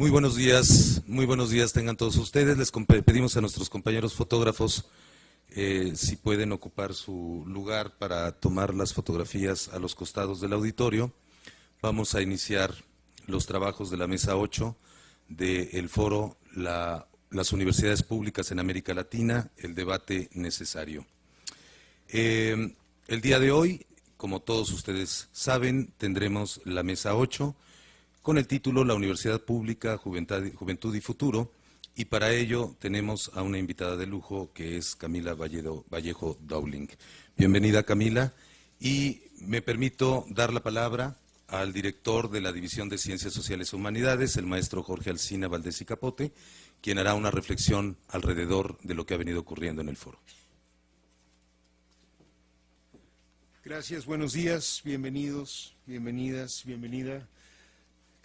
Muy buenos días tengan todos ustedes. Les pedimos a nuestros compañeros fotógrafos si pueden ocupar su lugar para tomar las fotografías a los costados del auditorio. Vamos a iniciar los trabajos de la mesa 8 del foro Las Universidades Públicas en América Latina, el debate necesario. El día de hoy, como todos ustedes saben, tendremos la mesa 8 con el título La Universidad Pública, Juventud y Futuro, y para ello tenemos a una invitada de lujo que es Camila Vallejo Dowling. Bienvenida, Camila, y me permito dar la palabra al director de la División de Ciencias Sociales y Humanidades, el maestro Jorge Alsina Valdés y Capote, quien hará una reflexión alrededor de lo que ha venido ocurriendo en el foro. Gracias, buenos días, bienvenidos, bienvenidas, bienvenida.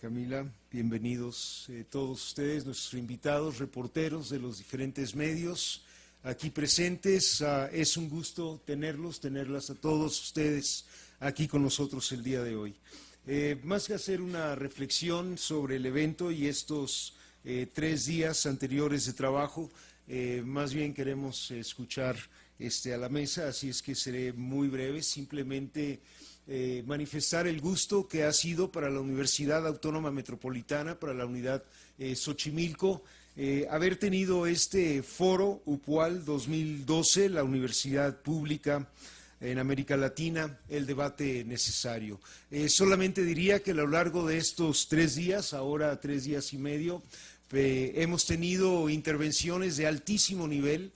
Camila, bienvenidos todos ustedes, nuestros invitados, reporteros de los diferentes medios aquí presentes. Es un gusto tenerlas a todos ustedes aquí con nosotros el día de hoy. Más que hacer una reflexión sobre el evento y estos 3 días anteriores de trabajo, más bien queremos escuchar a la mesa, así es que seré muy breve, simplemente manifestar el gusto que ha sido para la Universidad Autónoma Metropolitana, para la unidad Xochimilco, haber tenido este foro UPUAL 2012, la Universidad Pública en América Latina, el debate necesario. Solamente diría que a lo largo de estos 3 días, ahora 3 días y medio, hemos tenido intervenciones de altísimo nivel,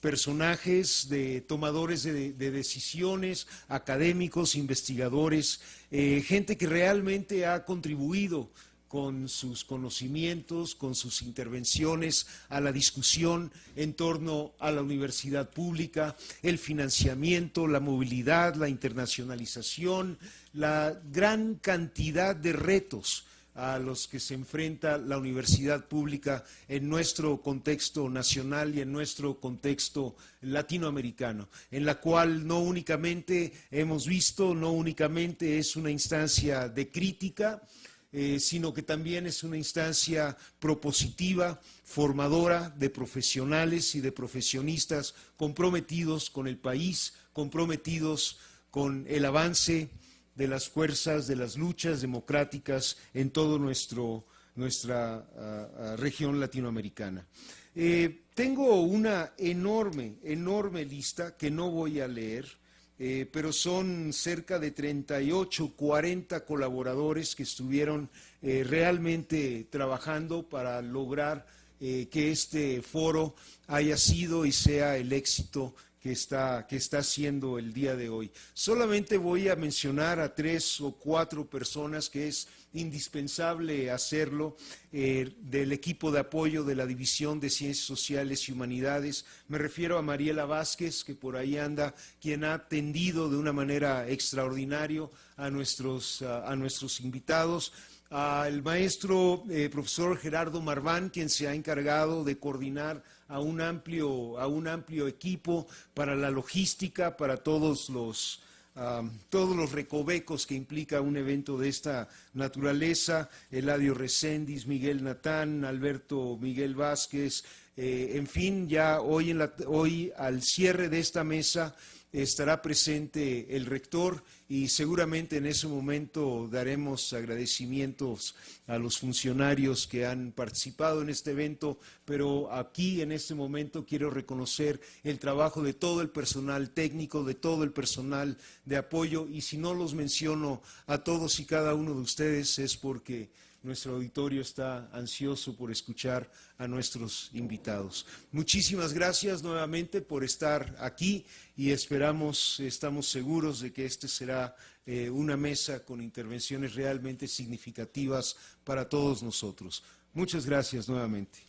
personajes, de tomadores de decisiones, académicos, investigadores, gente que realmente ha contribuido con sus conocimientos, con sus intervenciones a la discusión en torno a la universidad pública, el financiamiento, la movilidad, la internacionalización, la gran cantidad de retos a los que se enfrenta la universidad pública en nuestro contexto nacional y en nuestro contexto latinoamericano, en la cual no únicamente hemos visto, no únicamente es una instancia de crítica, sino que también es una instancia propositiva, formadora de profesionales y de profesionistas comprometidos con el país, comprometidos con el avance de las fuerzas, de las luchas democráticas en toda nuestra región latinoamericana. Tengo una enorme lista que no voy a leer, pero son cerca de 38, 40 colaboradores que estuvieron realmente trabajando para lograr que este foro haya sido y sea el éxito que está siendo el día de hoy. Solamente voy a mencionar a 3 o 4 personas que es indispensable hacerlo, del equipo de apoyo de la División de Ciencias Sociales y Humanidades. Me refiero a Mariela Vázquez, que por ahí anda, quien ha atendido de una manera extraordinaria a nuestros invitados, al maestro profesor Gerardo Marván, quien se ha encargado de coordinar a un amplio equipo para la logística, para todos los recovecos que implica un evento de esta naturaleza, Eladio Recendis, Miguel Natán, Alberto Miguel Vázquez, en fin, ya hoy al cierre de esta mesa estará presente el rector y seguramente en ese momento daremos agradecimientos a los funcionarios que han participado en este evento, pero aquí en este momento quiero reconocer el trabajo de todo el personal técnico, de todo el personal de apoyo, y si no los menciono a todos y cada uno de ustedes es porque nuestro auditorio está ansioso por escuchar a nuestros invitados. Muchísimas gracias nuevamente por estar aquí y estamos seguros de que este será una mesa con intervenciones realmente significativas para todos nosotros. Muchas gracias nuevamente.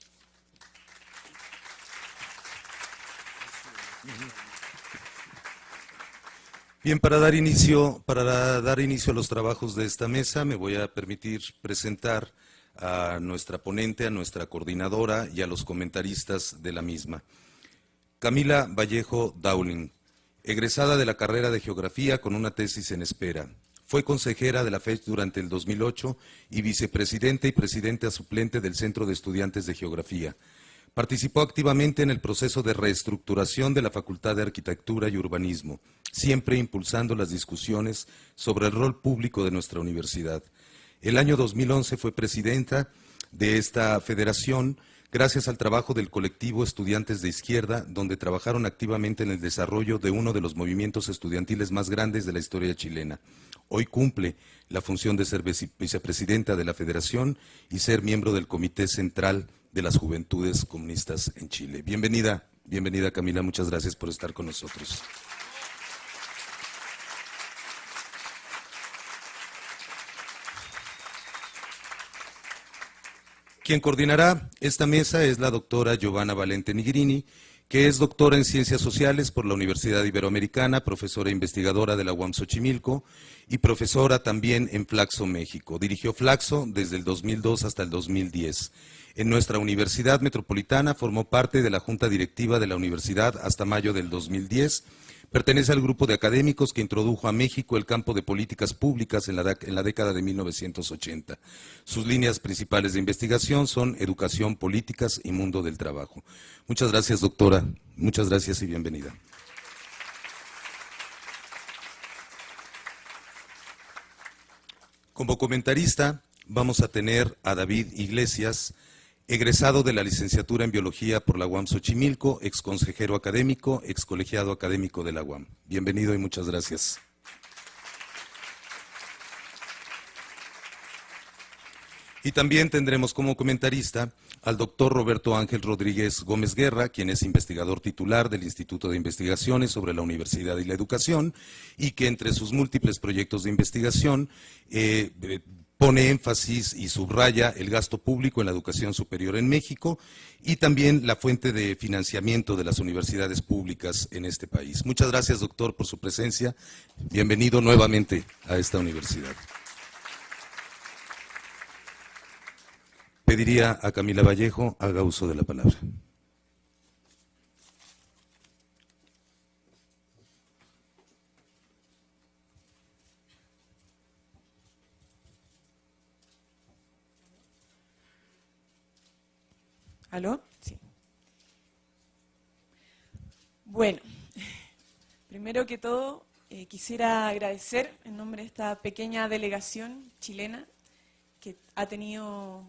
Bien, para dar inicio a los trabajos de esta mesa, me voy a permitir presentar a nuestra ponente, a nuestra coordinadora y a los comentaristas de la misma. Camila Vallejo Dowling, egresada de la carrera de Geografía con una tesis en espera, Fue consejera de la FECH durante el 2008 y vicepresidenta y presidenta suplente del Centro de Estudiantes de Geografía. Participó activamente en el proceso de reestructuración de la Facultad de Arquitectura y Urbanismo, siempre impulsando las discusiones sobre el rol público de nuestra universidad. El año 2011 fue presidenta de esta federación gracias al trabajo del colectivo Estudiantes de Izquierda, donde trabajaron activamente en el desarrollo de uno de los movimientos estudiantiles más grandes de la historia chilena. Hoy cumple la función de ser vicepresidenta de la federación y ser miembro del Comité Central de las Juventudes Comunistas en Chile. Bienvenida, bienvenida Camila, muchas gracias por estar con nosotros. Quien coordinará esta mesa es la doctora Giovanna Valente Nigrini, que es doctora en Ciencias Sociales por la Universidad Iberoamericana, profesora e investigadora de la UAM Xochimilco y profesora también en Flaxo, México. Dirigió Flaxo desde el 2002 hasta el 2010. En nuestra Universidad Metropolitana formó parte de la Junta Directiva de la Universidad hasta mayo del 2010. Pertenece al grupo de académicos que introdujo a México el campo de políticas públicas en la década de 1980. Sus líneas principales de investigación son educación, políticas y mundo del trabajo. Muchas gracias, doctora. Muchas gracias y bienvenida. Como comentarista vamos a tener a David Iglesias, egresado de la licenciatura en Biología por la UAM Xochimilco, ex consejero académico, ex colegiado académico de la UAM. Bienvenido y muchas gracias. Y también tendremos como comentarista al doctor Roberto Ángel Rodríguez Gómez Guerra, quien es investigador titular del Instituto de Investigaciones sobre la Universidad y la Educación, y que entre sus múltiples proyectos de investigación pone énfasis y subraya el gasto público en la educación superior en México y también la fuente de financiamiento de las universidades públicas en este país. Muchas gracias, doctor, por su presencia. Bienvenido nuevamente a esta universidad. Pediría a Camila Vallejo haga uso de la palabra. ¿Aló? Sí. Bueno, primero que todo quisiera agradecer en nombre de esta pequeña delegación chilena que ha tenido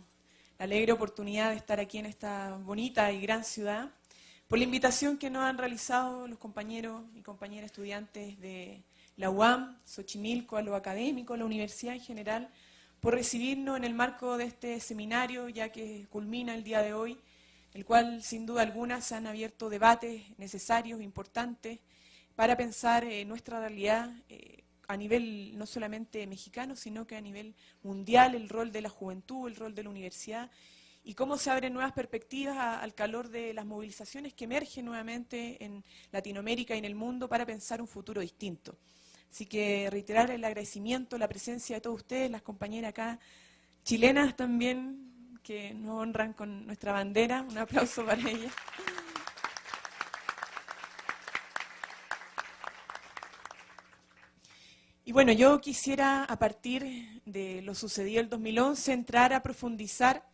la alegre oportunidad de estar aquí en esta bonita y gran ciudad, por la invitación que nos han realizado los compañeros y compañeras estudiantes de la UAM, Xochimilco, a los académicos, a la universidad en general, por recibirnos en el marco de este seminario, ya que culmina el día de hoy, el cual sin duda alguna se han abierto debates necesarios, importantes, para pensar nuestra realidad a nivel no solamente mexicano, sino que a nivel mundial, el rol de la juventud, el rol de la universidad, y cómo se abren nuevas perspectivas al calor de las movilizaciones que emergen nuevamente en Latinoamérica y en el mundo para pensar un futuro distinto. Así que reiterar el agradecimiento, la presencia de todos ustedes, las compañeras acá chilenas también, que nos honran con nuestra bandera. Un aplauso para ellas. Y bueno, yo quisiera, a partir de lo sucedido el 2011, entrar a profundizar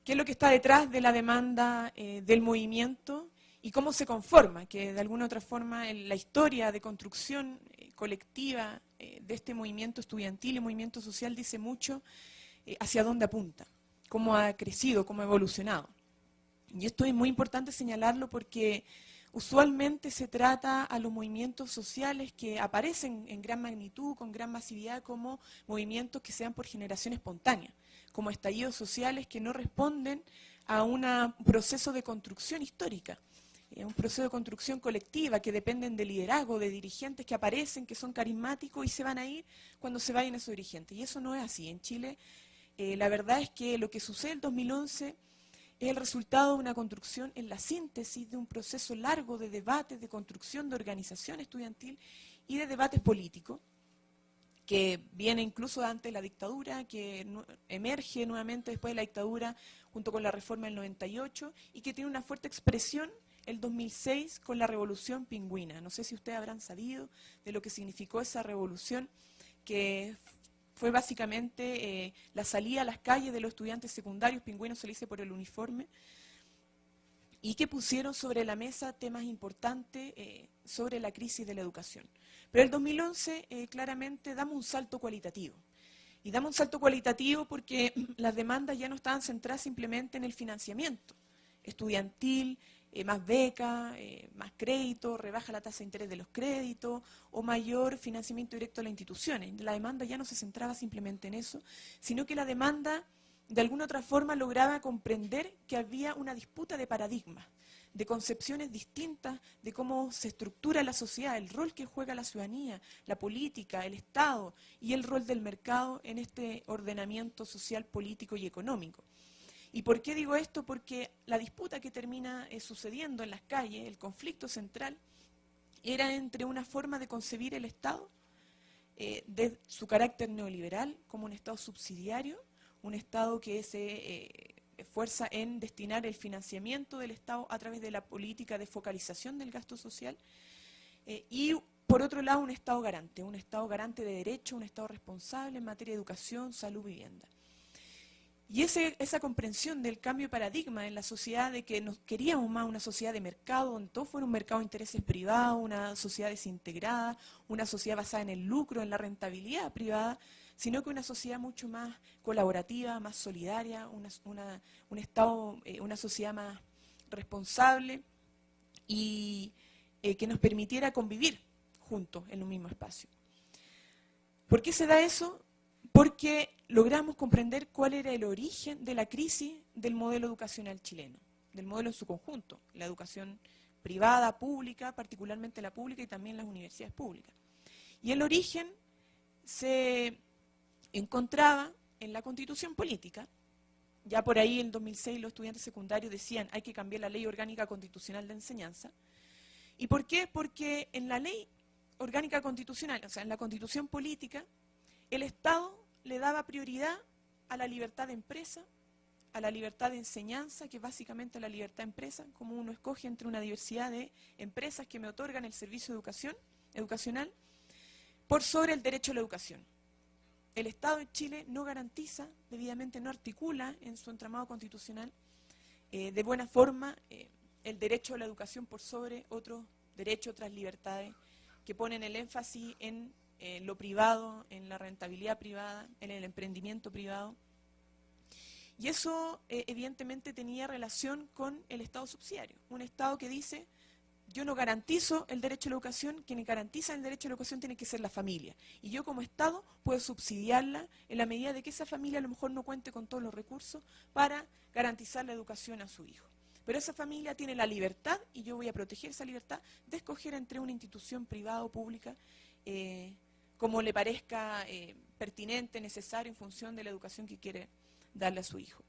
qué es lo que está detrás de la demanda del movimiento y cómo se conforma, que de alguna u otra forma la historia de construcción colectiva de este movimiento estudiantil y movimiento social dice mucho hacia dónde apunta, cómo ha crecido, cómo ha evolucionado. Y esto es muy importante señalarlo porque usualmente se trata a los movimientos sociales que aparecen en gran magnitud, con gran masividad, como movimientos que sean por generación espontánea, como estallidos sociales que no responden a un proceso de construcción histórica, un proceso de construcción colectiva que dependen de liderazgo, de dirigentes que aparecen, que son carismáticos y se van a ir cuando se vayan esos dirigentes. Y eso no es así. En Chile, la verdad es que lo que sucede en el 2011 es el resultado de una construcción en la síntesis de un proceso largo de debates, de construcción de organización estudiantil y de debates políticos, que viene incluso antes de la dictadura, que emerge nuevamente después de la dictadura junto con la reforma del 98 y que tiene una fuerte expresión el 2006 con la Revolución Pingüina. No sé si ustedes habrán sabido de lo que significó esa revolución que fue básicamente la salida a las calles de los estudiantes secundarios, pingüinos se le dice por el uniforme, y que pusieron sobre la mesa temas importantes sobre la crisis de la educación. Pero el 2011 claramente damos un salto cualitativo. Y damos un salto cualitativo porque las demandas ya no estaban centradas simplemente en el financiamiento estudiantil, más becas, más crédito, rebaja la tasa de interés de los créditos o mayor financiamiento directo a las instituciones. La demanda ya no se centraba simplemente en eso, sino que la demanda de alguna otra forma lograba comprender que había una disputa de paradigmas, de concepciones distintas de cómo se estructura la sociedad, el rol que juega la ciudadanía, la política, el Estado y el rol del mercado en este ordenamiento social, político y económico. ¿Y por qué digo esto? Porque la disputa que termina sucediendo en las calles, el conflicto central, era entre una forma de concebir el Estado, de su carácter neoliberal, como un Estado subsidiario, un Estado que se esfuerza en destinar el financiamiento del Estado a través de la política de focalización del gasto social, y por otro lado un Estado garante de derecho, un Estado responsable en materia de educación, salud, vivienda. Y esa comprensión del cambio de paradigma en la sociedad, de que nos queríamos más una sociedad de mercado, donde todo fuera un mercado de intereses privados, una sociedad desintegrada, una sociedad basada en el lucro, en la rentabilidad privada, sino que una sociedad mucho más colaborativa, más solidaria, un Estado, una sociedad más responsable y que nos permitiera convivir juntos en un mismo espacio. ¿Por qué se da eso? Porque logramos comprender cuál era el origen de la crisis del modelo educacional chileno, del modelo en su conjunto, la educación privada, pública, particularmente la pública y también las universidades públicas. Y el origen se encontraba en la Constitución política. Ya por ahí en 2006 los estudiantes secundarios decían hay que cambiar la Ley Orgánica Constitucional de Enseñanza. ¿Y por qué? Porque en la Ley Orgánica Constitucional, o sea, en la Constitución política, el Estado le daba prioridad a la libertad de empresa, a la libertad de enseñanza, que es básicamente la libertad de empresa, como uno escoge entre una diversidad de empresas que me otorgan el servicio de educación educacional, por sobre el derecho a la educación. El Estado de Chile no garantiza, debidamente no articula en su entramado constitucional de buena forma el derecho a la educación por sobre otros derechos, otras libertades que ponen el énfasis en lo privado, en la rentabilidad privada, en el emprendimiento privado. Y eso evidentemente tenía relación con el Estado subsidiario, un Estado que dice yo no garantizo el derecho a la educación, quien garantiza el derecho a la educación tiene que ser la familia. Y yo como Estado puedo subsidiarla en la medida de que esa familia a lo mejor no cuente con todos los recursos para garantizar la educación a su hijo. Pero esa familia tiene la libertad, y yo voy a proteger esa libertad, de escoger entre una institución privada o pública como le parezca pertinente, necesario, en función de la educación que quiere darle a su hijo.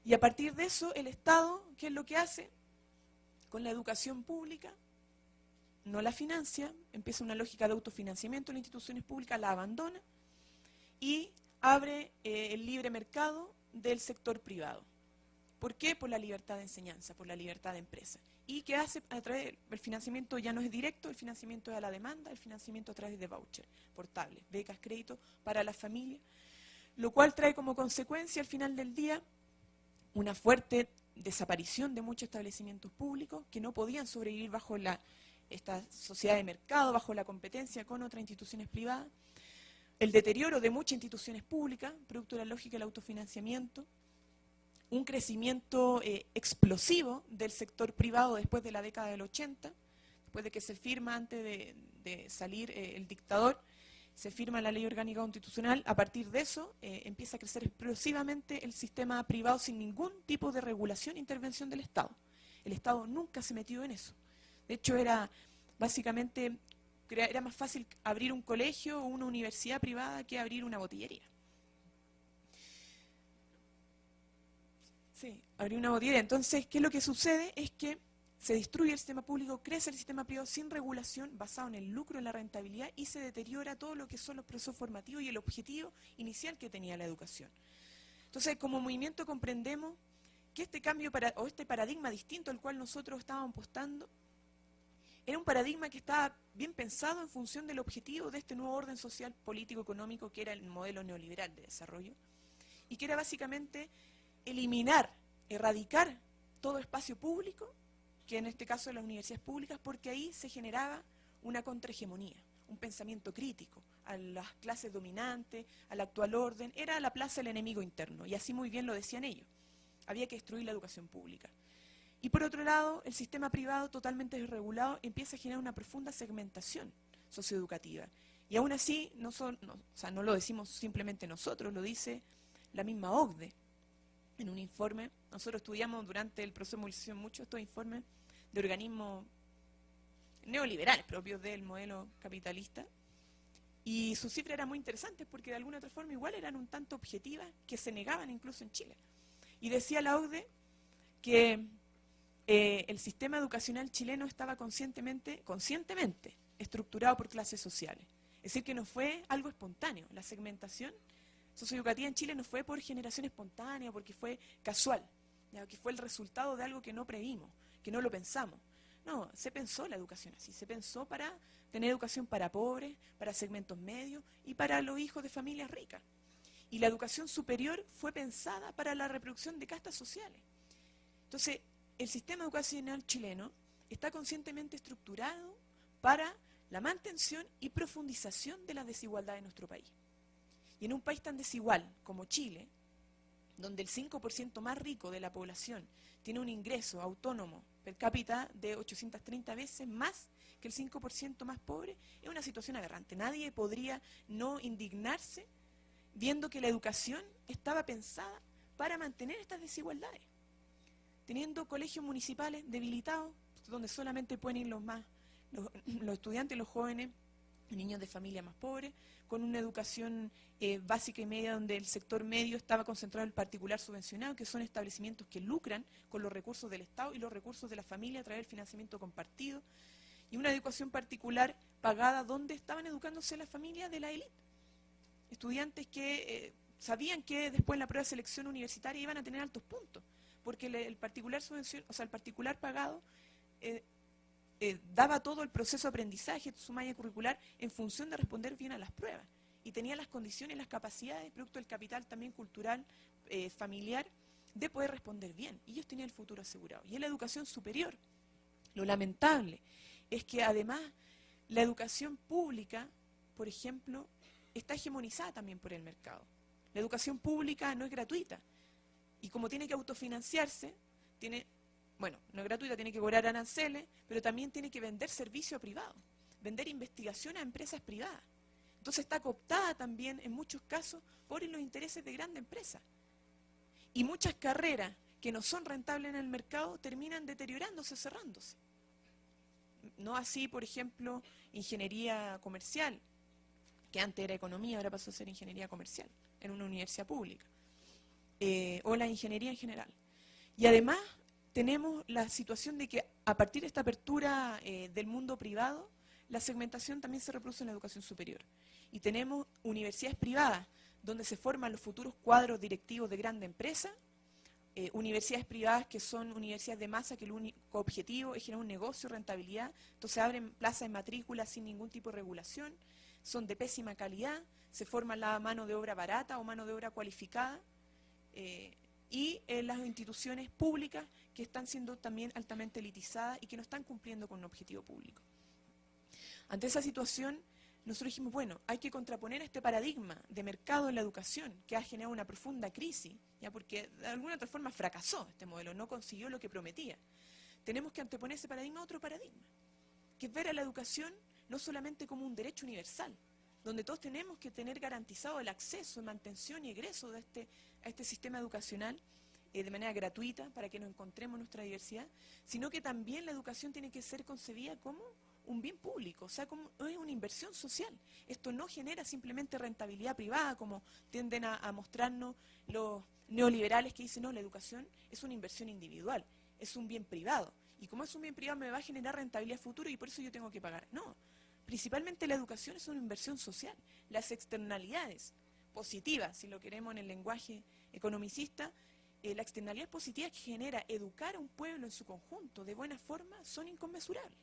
Y a partir de eso, el Estado, ¿qué es lo que hace? Con la educación pública, no la financia, empieza una lógica de autofinanciamiento en las instituciones públicas, la abandona y abre el libre mercado del sector privado. ¿Por qué? Por la libertad de enseñanza, por la libertad de empresa. ¿Y qué hace? A través del financiamiento ya no es directo, el financiamiento es a la demanda, el financiamiento a través de voucher, portables, becas, créditos para las familias, lo cual trae como consecuencia al final del día una fuerte desaparición de muchos establecimientos públicos que no podían sobrevivir bajo esta sociedad de mercado, bajo la competencia con otras instituciones privadas, el deterioro de muchas instituciones públicas, producto de la lógica del autofinanciamiento, un crecimiento explosivo del sector privado después de la década del 80, después de que se firma, antes de salir el dictador, se firma la Ley Orgánica Constitucional. A partir de eso empieza a crecer explosivamente el sistema privado sin ningún tipo de regulación e intervención del Estado. El Estado nunca se metió en eso. De hecho, era básicamente más fácil abrir un colegio o una universidad privada que abrir una botillería. Sí, abrir una botillería. Entonces, ¿qué es lo que sucede? Es que se destruye el sistema público, crece el sistema privado sin regulación, basado en el lucro, en la rentabilidad, y se deteriora todo lo que son los procesos formativos y el objetivo inicial que tenía la educación. Entonces, como movimiento comprendemos que este cambio o este paradigma distinto al cual nosotros estábamos apostando Era un paradigma que estaba bien pensado en función del objetivo de este nuevo orden social, político, económico, que era el modelo neoliberal de desarrollo, y que era básicamente eliminar, erradicar todo espacio público, que en este caso las universidades públicas, porque ahí se generaba una contrahegemonía, un pensamiento crítico a las clases dominantes, al actual orden. Era la plaza del enemigo interno, y así muy bien lo decían ellos. Había que destruir la educación pública. Y por otro lado, el sistema privado totalmente desregulado empieza a generar una profunda segmentación socioeducativa. Y aún así, no lo decimos simplemente nosotros, lo dice la misma OCDE. En un informe, nosotros estudiamos durante el proceso de movilización mucho estos informes de organismos neoliberales propios del modelo capitalista, y sus cifras eran muy interesantes porque de alguna otra forma igual eran un tanto objetivas, que se negaban incluso en Chile. Y decía la OCDE que el sistema educacional chileno estaba conscientemente estructurado por clases sociales. Es decir, que no fue algo espontáneo. La segmentación socioeducativa en Chile no fue por generación espontánea, porque fue casual, ¿ya? Que fue el resultado de algo que no previmos, que no lo pensamos. No, se pensó la educación así, se pensó para tener educación para pobres, para segmentos medios y para los hijos de familias ricas. Y la educación superior fue pensada para la reproducción de castas sociales. Entonces, el sistema educacional chileno está conscientemente estructurado para la mantención y profundización de las desigualdades en nuestro país. Y en un país tan desigual como Chile, donde el 5% más rico de la población tiene un ingreso autónomo per cápita de 830 veces más que el 5% más pobre, es una situación aberrante. Nadie podría no indignarse viendo que la educación estaba pensada para mantener estas desigualdades. Teniendo colegios municipales debilitados, donde solamente pueden ir los estudiantes, los jóvenes, niños de familias más pobres, con una educación básica y media donde el sector medio estaba concentrado en el particular subvencionado, que son establecimientos que lucran con los recursos del Estado y los recursos de la familia a través del financiamiento compartido, y una educación particular pagada donde estaban educándose las familias de la élite. Estudiantes que sabían que después en la prueba de selección universitaria iban a tener altos puntos, porque el particular subvención, o sea, el particular pagado daba todo el proceso de aprendizaje, su malla curricular, en función de responder bien a las pruebas. Y tenía las condiciones, las capacidades, producto del capital también cultural, familiar, de poder responder bien. Y ellos tenían el futuro asegurado. Y en la educación superior, lo lamentable es que además la educación pública, por ejemplo, está hegemonizada también por el mercado. La educación pública no es gratuita. Y como tiene que autofinanciarse, no es gratuita, tiene que cobrar aranceles, pero también tiene que vender servicio a privado, vender investigación a empresas privadas. Entonces está cooptada también, en muchos casos, por los intereses de grandes empresas. Y muchas carreras que no son rentables en el mercado terminan deteriorándose, cerrándose. No así, por ejemplo, ingeniería comercial, que antes era economía, ahora pasó a ser ingeniería comercial, en una universidad pública. O la ingeniería en general. Y además tenemos la situación de que a partir de esta apertura del mundo privado, la segmentación también se reproduce en la educación superior. Y tenemos universidades privadas donde se forman los futuros cuadros directivos de grandes empresas, universidades privadas que son universidades de masa, que el único objetivo es generar un negocio, rentabilidad, entonces abren plazas de matrícula sin ningún tipo de regulación, son de pésima calidad, se forma la mano de obra barata o mano de obra cualificada, y las instituciones públicas que están siendo también altamente elitizadas y que no están cumpliendo con un objetivo público. Ante esa situación, nosotros dijimos, bueno, hay que contraponer este paradigma de mercado en la educación que ha generado una profunda crisis, ya porque de alguna otra forma fracasó este modelo, no consiguió lo que prometía. Tenemos que anteponer ese paradigma a otro paradigma, que es ver a la educación no solamente como un derecho universal, donde todos tenemos que tener garantizado el acceso, mantención y egreso a este sistema educacional de manera gratuita para que nos encontremos en nuestra diversidad, sino que también la educación tiene que ser concebida como un bien público, o sea, como es una inversión social. Esto no genera simplemente rentabilidad privada, como tienden a mostrarnos los neoliberales que dicen, no, la educación es una inversión individual, es un bien privado, y como es un bien privado me va a generar rentabilidad futuro y por eso yo tengo que pagar. No. Principalmente la educación es una inversión social. Las externalidades positivas, si lo queremos en el lenguaje economicista, la externalidad positiva que genera educar a un pueblo en su conjunto de buena forma son inconmensurables.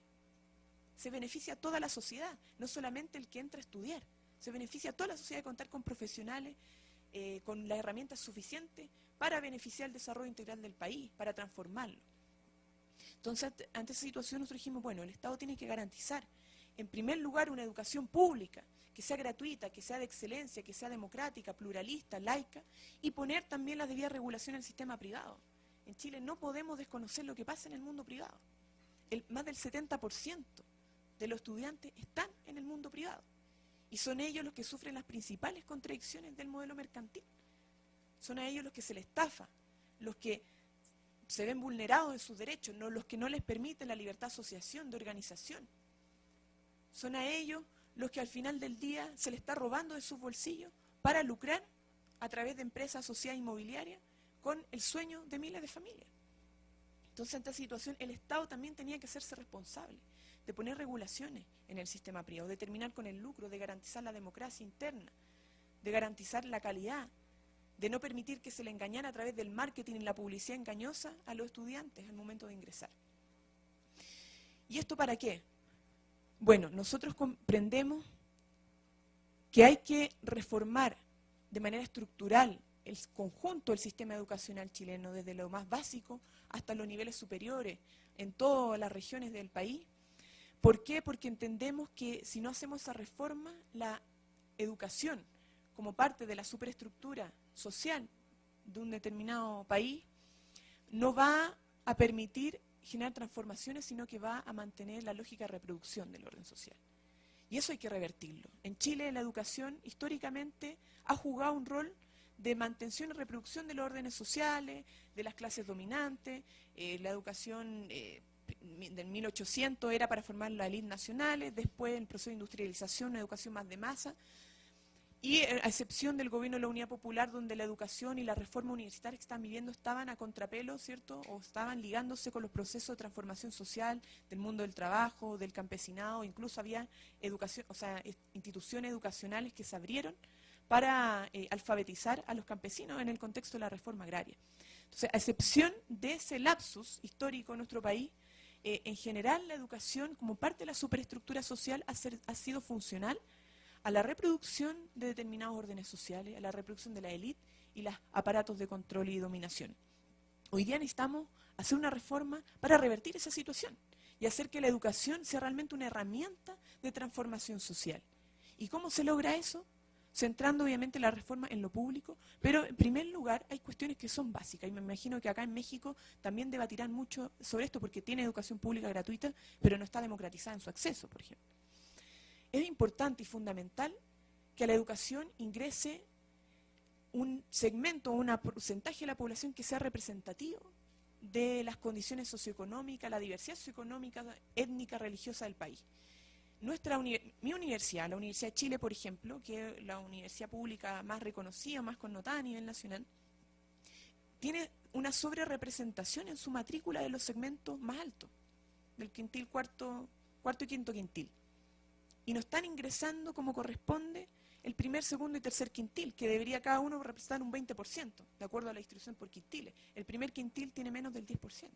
se beneficia a toda la sociedad, no solamente el que entra a estudiar. Se beneficia a toda la sociedad de contar con profesionales, con las herramientas suficientes para beneficiar el desarrollo integral del país, para transformarlo. Entonces, ante esa situación nosotros dijimos, bueno, el Estado tiene que garantizar, en primer lugar, una educación pública, que sea gratuita, que sea de excelencia, que sea democrática, pluralista, laica, y poner también la debida regulación al sistema privado. En Chile no podemos desconocer lo que pasa en el mundo privado. Más del 70% de los estudiantes están en el mundo privado. Y son ellos los que sufren las principales contradicciones del modelo mercantil. Son a ellos los que se les estafa, los que se ven vulnerados en sus derechos, no los que no les permiten la libertad de asociación, de organización. Son a ellos los que al final del día se les está robando de sus bolsillos para lucrar a través de empresas asociadas inmobiliarias con el sueño de miles de familias. Entonces, ante esta situación, el Estado también tenía que hacerse responsable de poner regulaciones en el sistema privado, de terminar con el lucro, de garantizar la democracia interna, de garantizar la calidad, de no permitir que se le engañara a través del marketing y la publicidad engañosa a los estudiantes al momento de ingresar. ¿Y esto para qué? Bueno, nosotros comprendemos que hay que reformar de manera estructural el conjunto del sistema educacional chileno, desde lo más básico hasta los niveles superiores, en todas las regiones del país. ¿Por qué? Porque entendemos que si no hacemos esa reforma, la educación, como parte de la superestructura social de un determinado país, no va a permitir generar transformaciones, sino que va a mantener la lógica de reproducción del orden social. Y eso hay que revertirlo. En Chile la educación históricamente ha jugado un rol de mantención y reproducción de los órdenes sociales, de las clases dominantes. La educación del 1800 era para formar las élites nacionales, después el proceso de industrialización, una educación más de masa, y a excepción del gobierno de la Unidad Popular, donde la educación y la reforma universitaria que están viviendo estaban a contrapelo, ¿cierto?, o estaban ligándose con los procesos de transformación social del mundo del trabajo, del campesinado, incluso había educación, o sea, instituciones educacionales que se abrieron para alfabetizar a los campesinos en el contexto de la reforma agraria. Entonces, a excepción de ese lapsus histórico en nuestro país, en general la educación, como parte de la superestructura social, ha sido funcional a la reproducción de determinados órdenes sociales, a la reproducción de la élite y los aparatos de control y dominación. Hoy día necesitamos hacer una reforma para revertir esa situación y hacer que la educación sea realmente una herramienta de transformación social. ¿Y cómo se logra eso? Centrando obviamente la reforma en lo público, pero en primer lugar hay cuestiones que son básicas, y me imagino que acá en México también debatirán mucho sobre esto, porque tiene educación pública gratuita, pero no está democratizada en su acceso, por ejemplo. Es importante y fundamental que a la educación ingrese un segmento, un porcentaje de la población que sea representativo de las condiciones socioeconómicas, la diversidad socioeconómica, étnica, religiosa del país. Mi universidad, la Universidad de Chile, por ejemplo, que es la universidad pública más reconocida, más connotada a nivel nacional, tiene una sobrerepresentación en su matrícula de los segmentos más altos, del quintil, cuarto y quinto quintil. Y no están ingresando como corresponde el primer, segundo y tercer quintil, que debería cada uno representar un 20%, de acuerdo a la distribución por quintiles. El primer quintil tiene menos del 10%.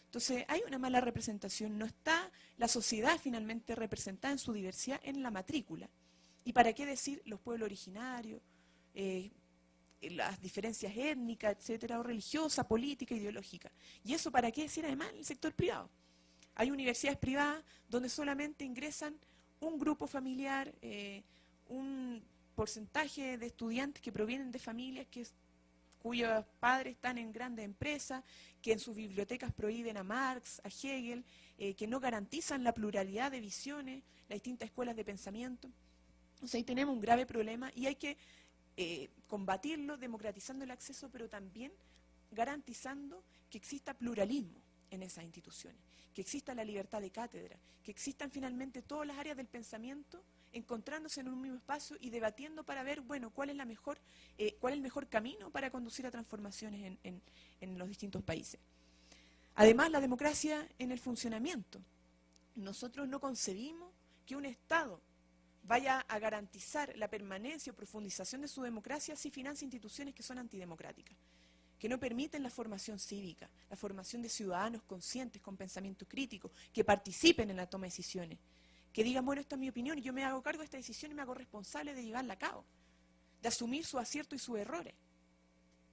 Entonces, hay una mala representación, no está la sociedad finalmente representada en su diversidad en la matrícula. ¿Y para qué decir los pueblos originarios, las diferencias étnicas, etcétera, o religiosa, política, ideológica? ¿Y eso para qué decir además en el sector privado? Hay universidades privadas donde solamente ingresan un grupo familiar, un porcentaje de estudiantes que provienen de familias cuyos padres están en grandes empresas, que en sus bibliotecas prohíben a Marx, a Hegel, que no garantizan la pluralidad de visiones, las distintas escuelas de pensamiento. Entonces ahí tenemos un grave problema y hay que combatirlo democratizando el acceso, pero también garantizando que exista pluralismo en esas instituciones, que exista la libertad de cátedra, que existan finalmente todas las áreas del pensamiento encontrándose en un mismo espacio y debatiendo para ver, bueno, cuál es el mejor camino para conducir a transformaciones en los distintos países. Además, la democracia en el funcionamiento. Nosotros no concebimos que un Estado vaya a garantizar la permanencia o profundización de su democracia si financia instituciones que son antidemocráticas. que no permiten la formación cívica, la formación de ciudadanos conscientes, con pensamiento crítico, que participen en la toma de decisiones, que digan, bueno, esta es mi opinión y yo me hago cargo de esta decisión y me hago responsable de llevarla a cabo, de asumir sus aciertos y sus errores.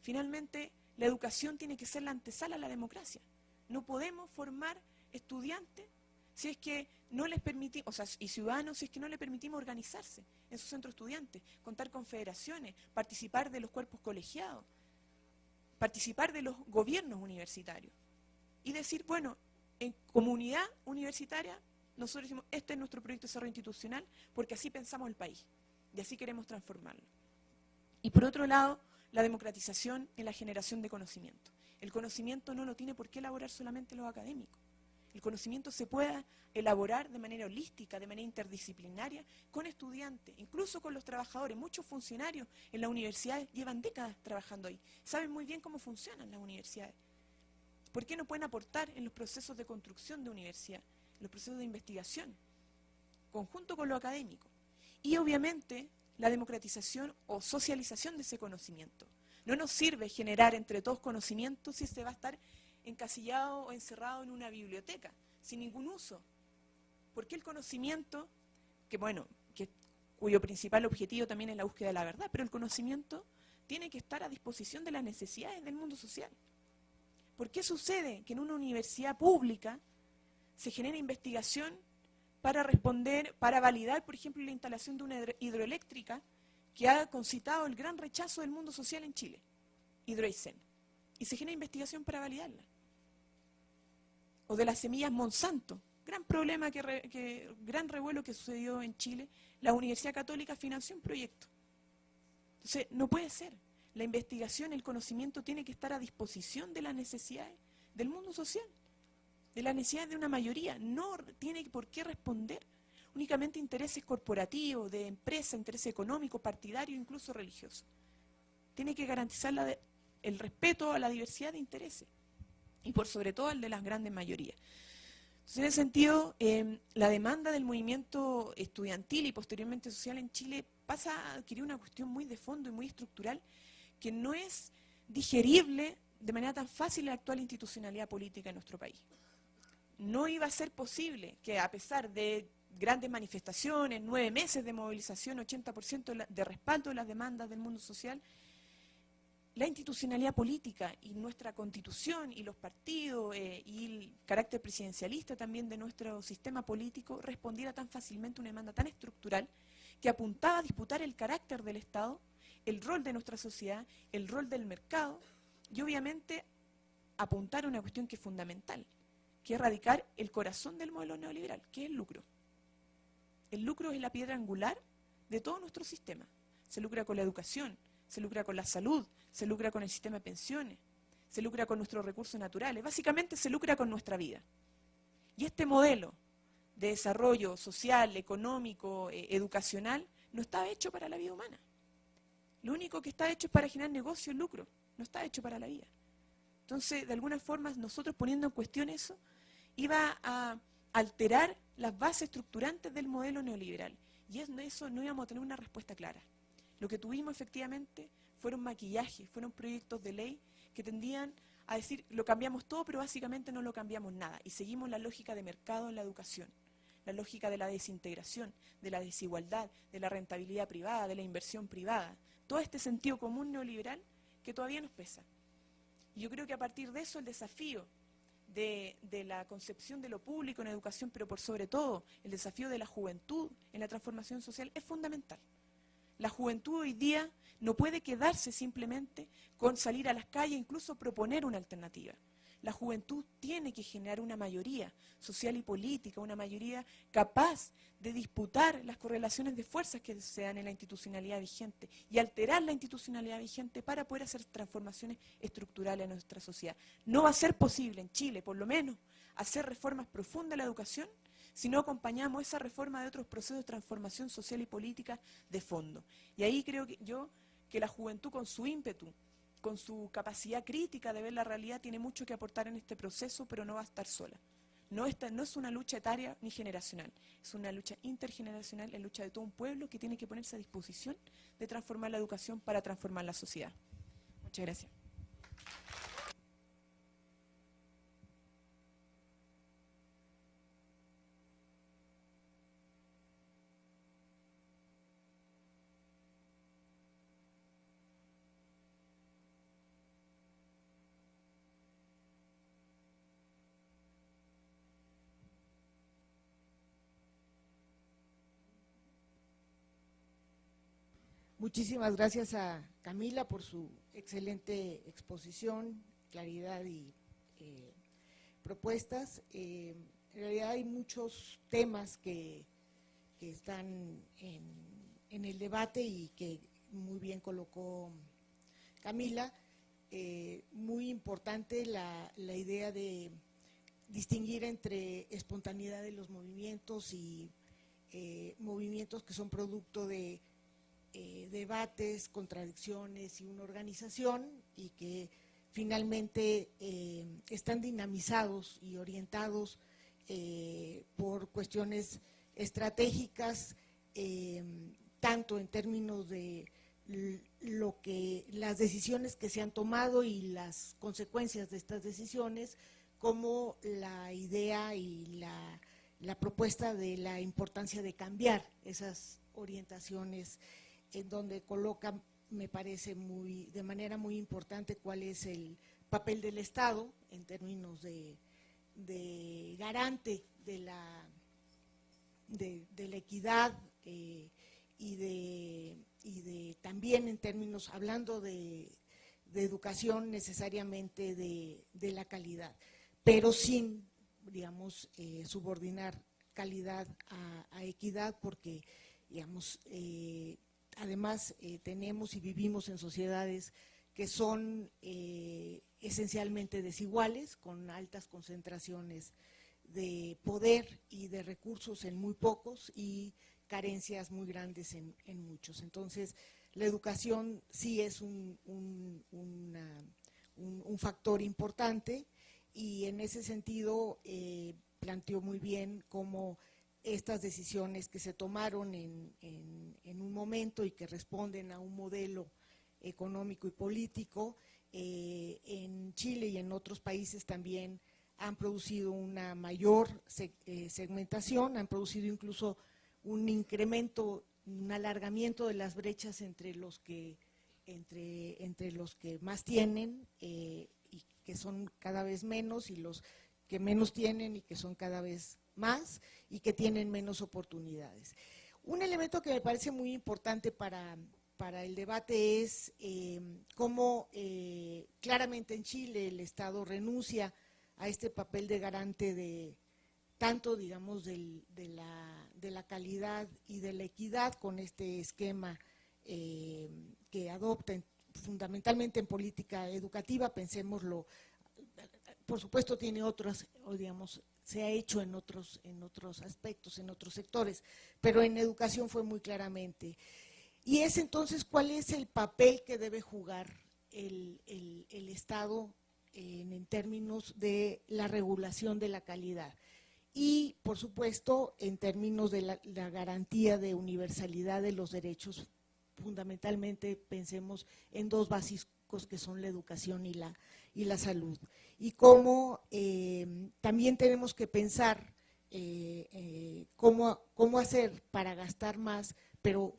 Finalmente, la educación tiene que ser la antesala a la democracia. No podemos formar estudiantes si es que no les permitimos, y ciudadanos, si es que no les permitimos organizarse en sus centros estudiantes, contar con federaciones, participar de los cuerpos colegiados, participar de los gobiernos universitarios y decir, bueno, en comunidad universitaria nosotros decimos, este es nuestro proyecto de desarrollo institucional porque así pensamos el país y así queremos transformarlo. Y por otro lado, la democratización en la generación de conocimiento. El conocimiento no lo tiene por qué elaborar solamente los académicos. El conocimiento se puede elaborar de manera holística, de manera interdisciplinaria, con estudiantes, incluso con los trabajadores. Muchos funcionarios en las universidades llevan décadas trabajando ahí. Saben muy bien cómo funcionan las universidades. ¿Por qué no pueden aportar en los procesos de construcción de universidad, en los procesos de investigación, conjunto con lo académico? Y obviamente la democratización o socialización de ese conocimiento. No nos sirve generar entre todos conocimiento si se va a estar encasillado o encerrado en una biblioteca, sin ningún uso. Porque el conocimiento, cuyo principal objetivo también es la búsqueda de la verdad, pero el conocimiento tiene que estar a disposición de las necesidades del mundo social. ¿Por qué sucede que en una universidad pública se genera investigación para responder, para validar, por ejemplo, la instalación de una hidroeléctrica que ha concitado el gran rechazo del mundo social en Chile, Hidroaicén, y se genera investigación para validarla? O de las semillas Monsanto, gran problema, gran revuelo que sucedió en Chile, la Universidad Católica financió un proyecto. Entonces, no puede ser. La investigación, el conocimiento tiene que estar a disposición de las necesidades del mundo social, de las necesidades de una mayoría. No tiene por qué responder únicamente a intereses corporativos, de empresa, interés económico, partidario, incluso religioso. Tiene que garantizar el respeto a la diversidad de intereses y por sobre todo el de las grandes mayorías. Entonces, en ese sentido, la demanda del movimiento estudiantil y posteriormente social en Chile pasa a adquirir una cuestión muy de fondo y muy estructural que no es digerible de manera tan fácil en la actual institucionalidad política en nuestro país. No iba a ser posible que, a pesar de grandes manifestaciones, 9 meses de movilización, 80% de respaldo de las demandas del mundo social, la institucionalidad política y nuestra constitución y los partidos y el carácter presidencialista también de nuestro sistema político respondiera tan fácilmente a una demanda tan estructural que apuntaba a disputar el carácter del Estado, el rol de nuestra sociedad, el rol del mercado y obviamente apuntar a una cuestión que es fundamental, que es erradicar el corazón del modelo neoliberal, que es el lucro. El lucro es la piedra angular de todo nuestro sistema. Se lucra con la educación, se lucra con la salud, se lucra con el sistema de pensiones, se lucra con nuestros recursos naturales, básicamente se lucra con nuestra vida. Y este modelo de desarrollo social, económico, educacional, no está hecho para la vida humana. Lo único que está hecho es para generar negocio y lucro, no está hecho para la vida. Entonces, de alguna forma, nosotros poniendo en cuestión eso, iba a alterar las bases estructurantes del modelo neoliberal. Y eso no íbamos a tener una respuesta clara. Lo que tuvimos efectivamente fueron maquillajes, fueron proyectos de ley que tendían a decir, lo cambiamos todo, pero básicamente no lo cambiamos nada. Y seguimos la lógica de mercado en la educación, la lógica de la desintegración, de la desigualdad, de la rentabilidad privada, de la inversión privada. Todo este sentido común neoliberal que todavía nos pesa. Y yo creo que a partir de eso el desafío de la concepción de lo público en educación, pero por sobre todo el desafío de la juventud en la transformación social es fundamental. La juventud hoy día no puede quedarse simplemente con salir a las calles, incluso proponer una alternativa. La juventud tiene que generar una mayoría social y política, una mayoría capaz de disputar las correlaciones de fuerzas que se dan en la institucionalidad vigente y alterar la institucionalidad vigente para poder hacer transformaciones estructurales en nuestra sociedad. No va a ser posible en Chile, por lo menos, hacer reformas profundas en la educación si no acompañamos esa reforma de otros procesos de transformación social y política de fondo. Y ahí creo que la juventud con su ímpetu, con su capacidad crítica de ver la realidad, tiene mucho que aportar en este proceso, pero no va a estar sola. No es una lucha etaria ni generacional, es una lucha intergeneracional, la lucha de todo un pueblo que tiene que ponerse a disposición de transformar la educación para transformar la sociedad. Muchas gracias. Muchísimas gracias a Camila por su excelente exposición, claridad y propuestas. En realidad hay muchos temas que están en el debate y que muy bien colocó Camila. Muy importante la idea de distinguir entre espontaneidad de los movimientos y movimientos que son producto de debates, contradicciones y una organización, y que finalmente están dinamizados y orientados por cuestiones estratégicas, tanto en términos de las decisiones que se han tomado y las consecuencias de estas decisiones, como la idea y la propuesta de la importancia de cambiar esas orientaciones, en donde coloca, me parece de manera muy importante, cuál es el papel del Estado en términos de garante de la equidad y de también en términos, hablando de educación, necesariamente de la calidad, pero sin, digamos, subordinar calidad a equidad, porque, digamos, además tenemos y vivimos en sociedades que son esencialmente desiguales, con altas concentraciones de poder y de recursos en muy pocos y carencias muy grandes en muchos. Entonces, la educación sí es un factor importante, y en ese sentido planteó muy bien cómo estas decisiones que se tomaron en un momento y que responden a un modelo económico y político, en Chile y en otros países también han producido una mayor segmentación, han producido incluso un incremento, un alargamiento de las brechas entre los que más tienen y que son cada vez menos, y los que menos tienen y que son cada vez más y que tienen menos oportunidades. Un elemento que me parece muy importante para el debate es cómo claramente en Chile el Estado renuncia a este papel de garante de tanto, digamos, de la calidad y de la equidad, con este esquema que adopta fundamentalmente en política educativa. Pensémoslo, por supuesto tiene otros, digamos, se ha hecho en otros aspectos, en otros sectores, pero en educación fue muy claramente. Y es entonces, ¿cuál es el papel que debe jugar el Estado en términos de la regulación de la calidad? Y, por supuesto, en términos de la garantía de universalidad de los derechos, fundamentalmente pensemos en dos básicos que son la educación y la salud. Y cómo también tenemos que pensar cómo hacer para gastar más, pero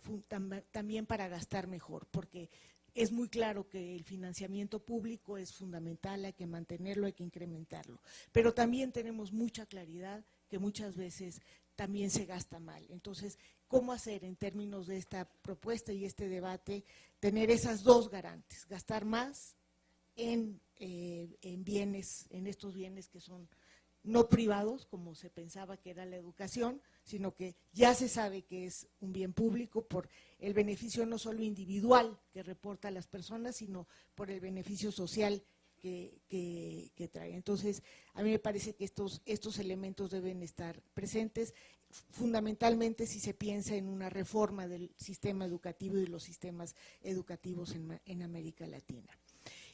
también para gastar mejor, porque es muy claro que el financiamiento público es fundamental, hay que mantenerlo, hay que incrementarlo, pero también tenemos mucha claridad que muchas veces también se gasta mal. Entonces, ¿cómo hacer en términos de esta propuesta y este debate, tener esas dos garantes, gastar más en bienes, en estos bienes que son no privados, como se pensaba que era la educación, sino que ya se sabe que es un bien público por el beneficio no solo individual que reporta a las personas, sino por el beneficio social que trae? Entonces, a mí me parece que estos elementos deben estar presentes, fundamentalmente si se piensa en una reforma del sistema educativo y de los sistemas educativos en América Latina.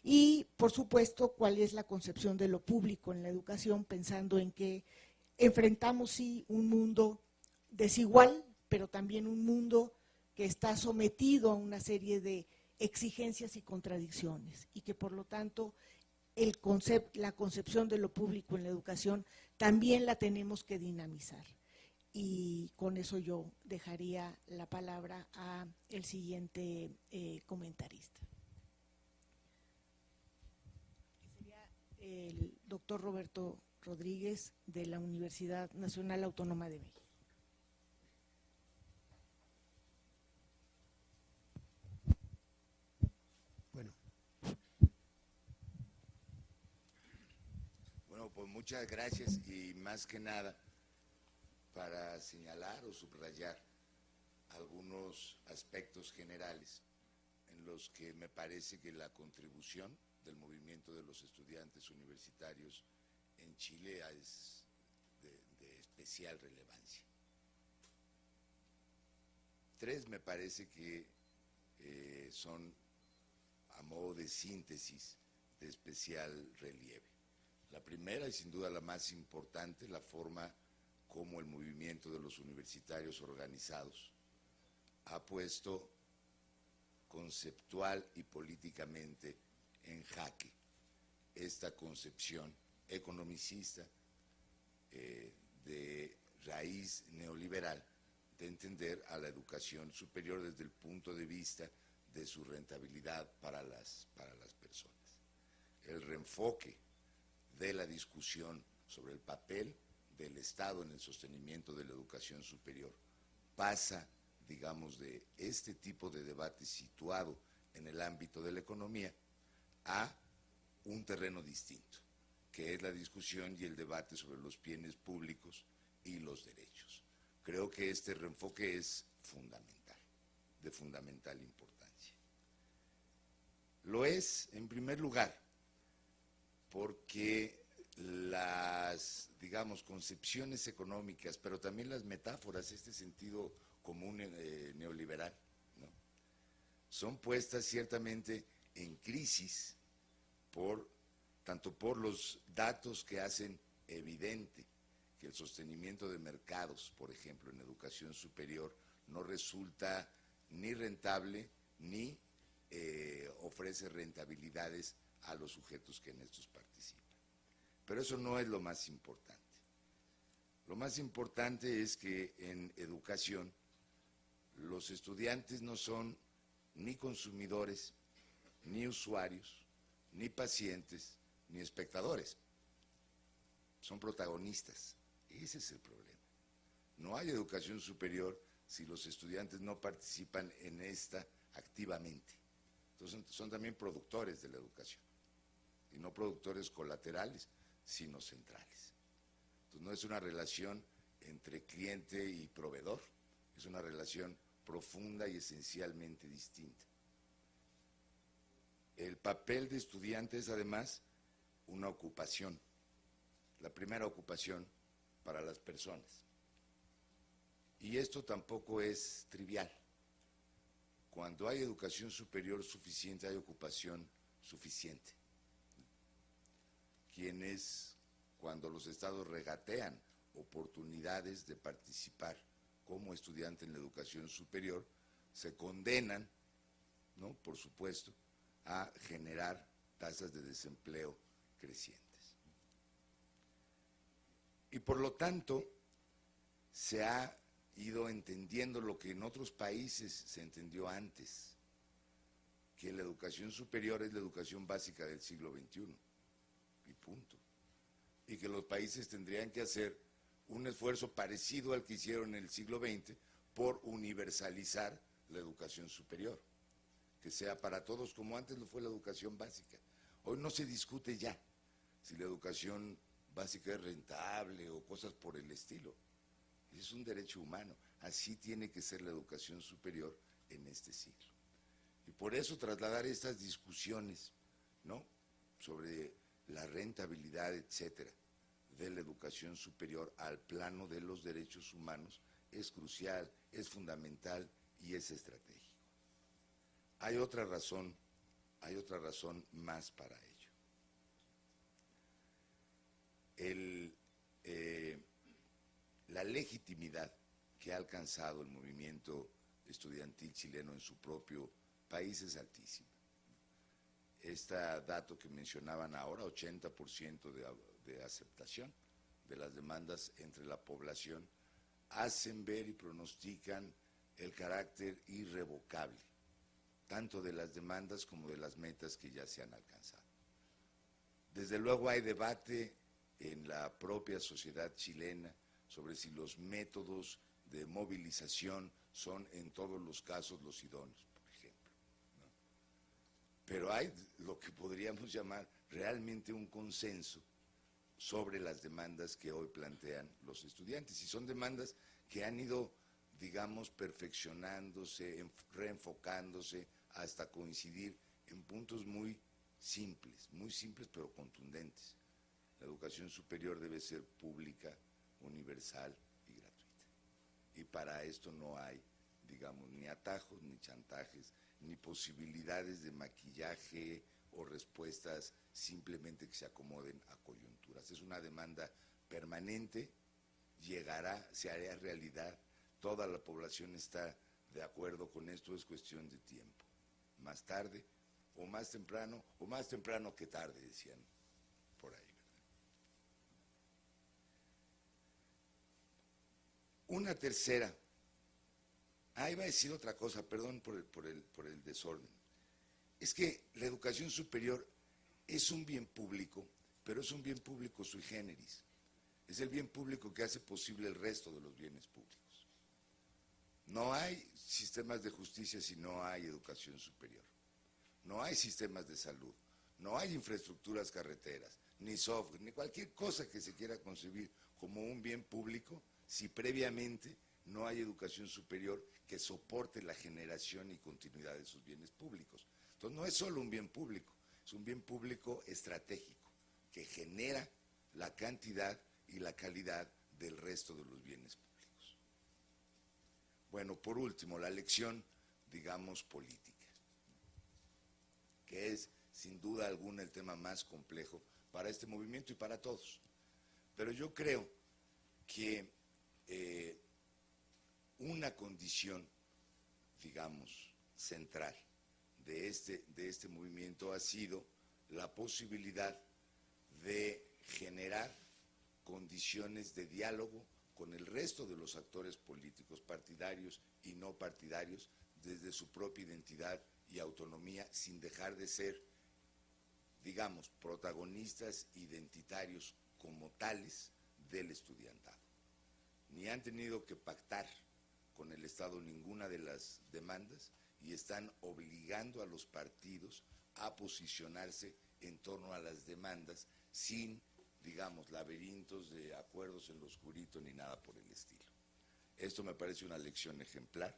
Y, por supuesto, cuál es la concepción de lo público en la educación, pensando en que enfrentamos, sí, un mundo desigual, pero también un mundo que está sometido a una serie de exigencias y contradicciones, y que, por lo tanto, la concepción de lo público en la educación también la tenemos que dinamizar. Y con eso yo dejaría la palabra a el siguiente comentarista. El doctor Roberto Rodríguez, de la Universidad Nacional Autónoma de México. Muchas gracias y más que nada para señalar o subrayar algunos aspectos generales en los que me parece que la contribución del movimiento de los estudiantes universitarios en Chile es de especial relevancia. Tres me parece que son a modo de síntesis de especial relieve. La primera y sin duda la más importante, la forma como el movimiento de los universitarios organizados ha puesto conceptual y políticamente en jaque esta concepción economicista de raíz neoliberal de entender a la educación superior desde el punto de vista de su rentabilidad para las personas. El reenfoque de la discusión sobre el papel del Estado en el sostenimiento de la educación superior pasa, digamos, de este tipo de debate situado en el ámbito de la economía a un terreno distinto, que es la discusión y el debate sobre los bienes públicos y los derechos. Creo que este reenfoque es fundamental, de fundamental importancia. Lo es, en primer lugar, porque las, digamos, concepciones económicas, pero también las metáforas, este sentido común neoliberal, ¿no?, son puestas ciertamente en crisis tanto por los datos que hacen evidente que el sostenimiento de mercados, por ejemplo, en educación superior, no resulta ni rentable ni ofrece rentabilidades a los sujetos que en estos participan. Pero eso no es lo más importante. Lo más importante es que en educación los estudiantes no son ni consumidores, ni usuarios, ni pacientes, ni espectadores. Son protagonistas. Ese es el problema. No hay educación superior si los estudiantes no participan en esta activamente. Entonces son también productores de la educación, y no productores colaterales, sino centrales. Entonces no es una relación entre cliente y proveedor, es una relación profunda y esencialmente distinta. El papel de estudiante es además una ocupación, la primera ocupación para las personas. Y esto tampoco es trivial. Cuando hay educación superior suficiente, hay ocupación suficiente. Quienes, cuando los estados regatean oportunidades de participar como estudiante en la educación superior, se condenan, ¿no?, por supuesto, a generar tasas de desempleo crecientes. Y por lo tanto, se ha ido entendiendo lo que en otros países se entendió antes, que la educación superior es la educación básica del siglo XXI, y punto. Y que los países tendrían que hacer un esfuerzo parecido al que hicieron en el siglo XX por universalizar la educación superior, que sea para todos como antes lo fue la educación básica. Hoy no se discute ya si la educación básica es rentable o cosas por el estilo. Es un derecho humano, así tiene que ser la educación superior en este siglo. Y por eso trasladar estas discusiones, ¿no?, sobre la rentabilidad, etcétera, de la educación superior al plano de los derechos humanos es crucial, es fundamental y es estratégico. Hay otra razón más para ello. La legitimidad que ha alcanzado el movimiento estudiantil chileno en su propio país es altísima. Este dato que mencionaban ahora, 80% de aceptación de las demandas entre la población, hacen ver y pronostican el carácter irrevocable, tanto de las demandas como de las metas que ya se han alcanzado. Desde luego hay debate en la propia sociedad chilena sobre si los métodos de movilización son en todos los casos los idóneos, por ejemplo, ¿no? Pero hay lo que podríamos llamar realmente un consenso sobre las demandas que hoy plantean los estudiantes. Y son demandas que han ido, digamos, perfeccionándose, reenfocándose, hasta coincidir en puntos muy simples pero contundentes. La educación superior debe ser pública, universal y gratuita. Y para esto no hay, digamos, ni atajos, ni chantajes, ni posibilidades de maquillaje o respuestas simplemente que se acomoden a coyunturas. Es una demanda permanente, llegará, se hará realidad, toda la población está de acuerdo con esto, es cuestión de tiempo. Más tarde, o más temprano que tarde, decían por ahí, ¿verdad? Una tercera, iba a decir otra cosa, perdón por el desorden. Es que la educación superior es un bien público, pero es un bien público sui generis. Es el bien público que hace posible el resto de los bienes públicos. No hay sistemas de justicia si no hay educación superior. No hay sistemas de salud, no hay infraestructuras carreteras, ni software, ni cualquier cosa que se quiera concebir como un bien público si previamente no hay educación superior que soporte la generación y continuidad de sus bienes públicos. Entonces no es solo un bien público, es un bien público estratégico que genera la cantidad y la calidad del resto de los bienes públicos. Bueno, por último, la lección, digamos, política, que es sin duda alguna el tema más complejo para este movimiento y para todos. Pero yo creo que una condición, digamos, central de este movimiento ha sido la posibilidad de generar condiciones de diálogo con el resto de los actores políticos, partidarios y no partidarios, desde su propia identidad y autonomía, sin dejar de ser, digamos, protagonistas identitarios como tales del estudiantado. Ni han tenido que pactar con el Estado ninguna de las demandas y están obligando a los partidos a posicionarse en torno a las demandas sin, digamos, laberintos de acuerdos en lo oscurito ni nada por el estilo. Esto me parece una lección ejemplar.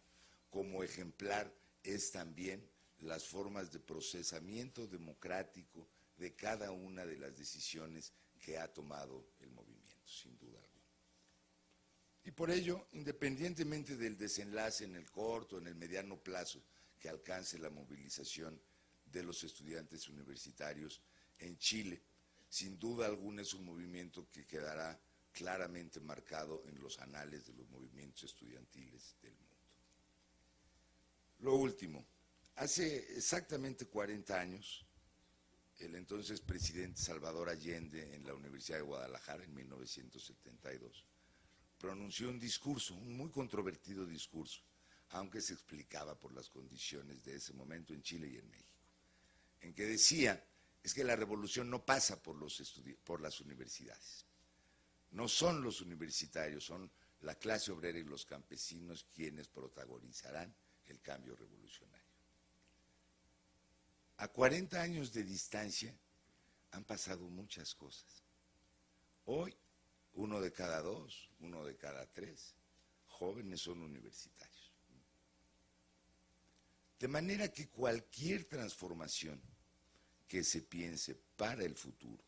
Como ejemplar es también las formas de procesamiento democrático de cada una de las decisiones que ha tomado el movimiento, sin duda alguna. Y por ello, independientemente del desenlace en el corto, en el mediano plazo que alcance la movilización de los estudiantes universitarios en Chile, sin duda alguna es un movimiento que quedará claramente marcado en los anales de los movimientos estudiantiles del mundo. Lo último, hace exactamente 40 años, el entonces presidente Salvador Allende en la Universidad de Guadalajara, en 1972, pronunció un discurso, un muy controvertido discurso, aunque se explicaba por las condiciones de ese momento en Chile y en México, en que decía, es que la revolución no pasa por las universidades. No son los universitarios, son la clase obrera y los campesinos quienes protagonizarán el cambio revolucionario. A 40 años de distancia han pasado muchas cosas. Hoy, 1 de cada 2, 1 de cada 3 jóvenes son universitarios. De manera que cualquier transformación que se piense para el futuro,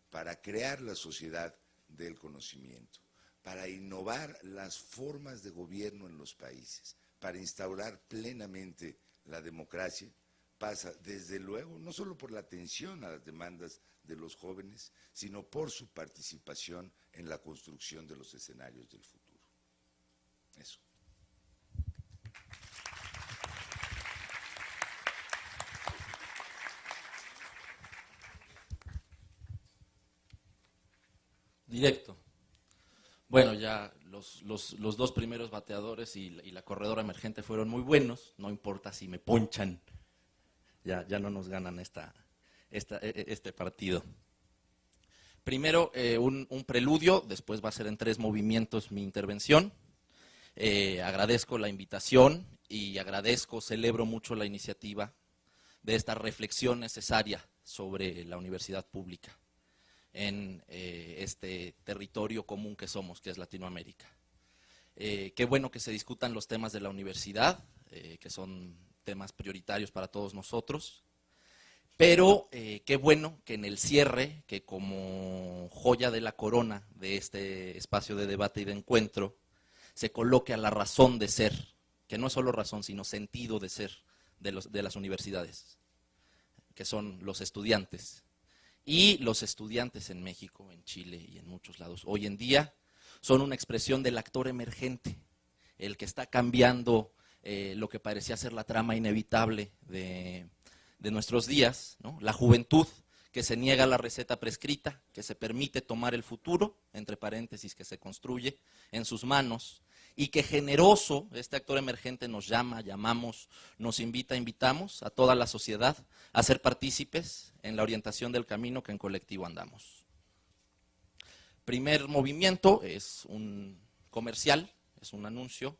para crear la sociedad del conocimiento, para innovar las formas de gobierno en los países, para instaurar plenamente la democracia, pasa desde luego no solo por la atención a las demandas de los jóvenes, sino por su participación en la construcción de los escenarios del futuro. Eso. Directo. Bueno, ya los dos primeros bateadores y la corredora emergente fueron muy buenos, no importa si me ponchan, ya no nos ganan este partido. Primero un preludio, después va a ser en 3 movimientos mi intervención. Agradezco la invitación y celebro mucho la iniciativa de esta reflexión necesaria sobre la universidad pública. en este territorio común que somos, que es Latinoamérica. Qué bueno que se discutan los temas de la universidad, que son temas prioritarios para todos nosotros, pero qué bueno que en el cierre, que como joya de la corona de este espacio de debate y de encuentro, se coloque a la razón de ser, que no es solo razón, sino sentido de ser de las universidades, que son los estudiantes. Y los estudiantes en México, en Chile y en muchos lados, hoy en día son una expresión del actor emergente, el que está cambiando lo que parecía ser la trama inevitable de nuestros días, ¿no? La juventud que se niega a la receta prescrita, que se permite tomar el futuro, entre paréntesis, que se construye en sus manos, y que generoso, este actor emergente nos llamamos, nos invitamos a toda la sociedad a ser partícipes en la orientación del camino que en colectivo andamos. Primer movimiento es un comercial, es un anuncio,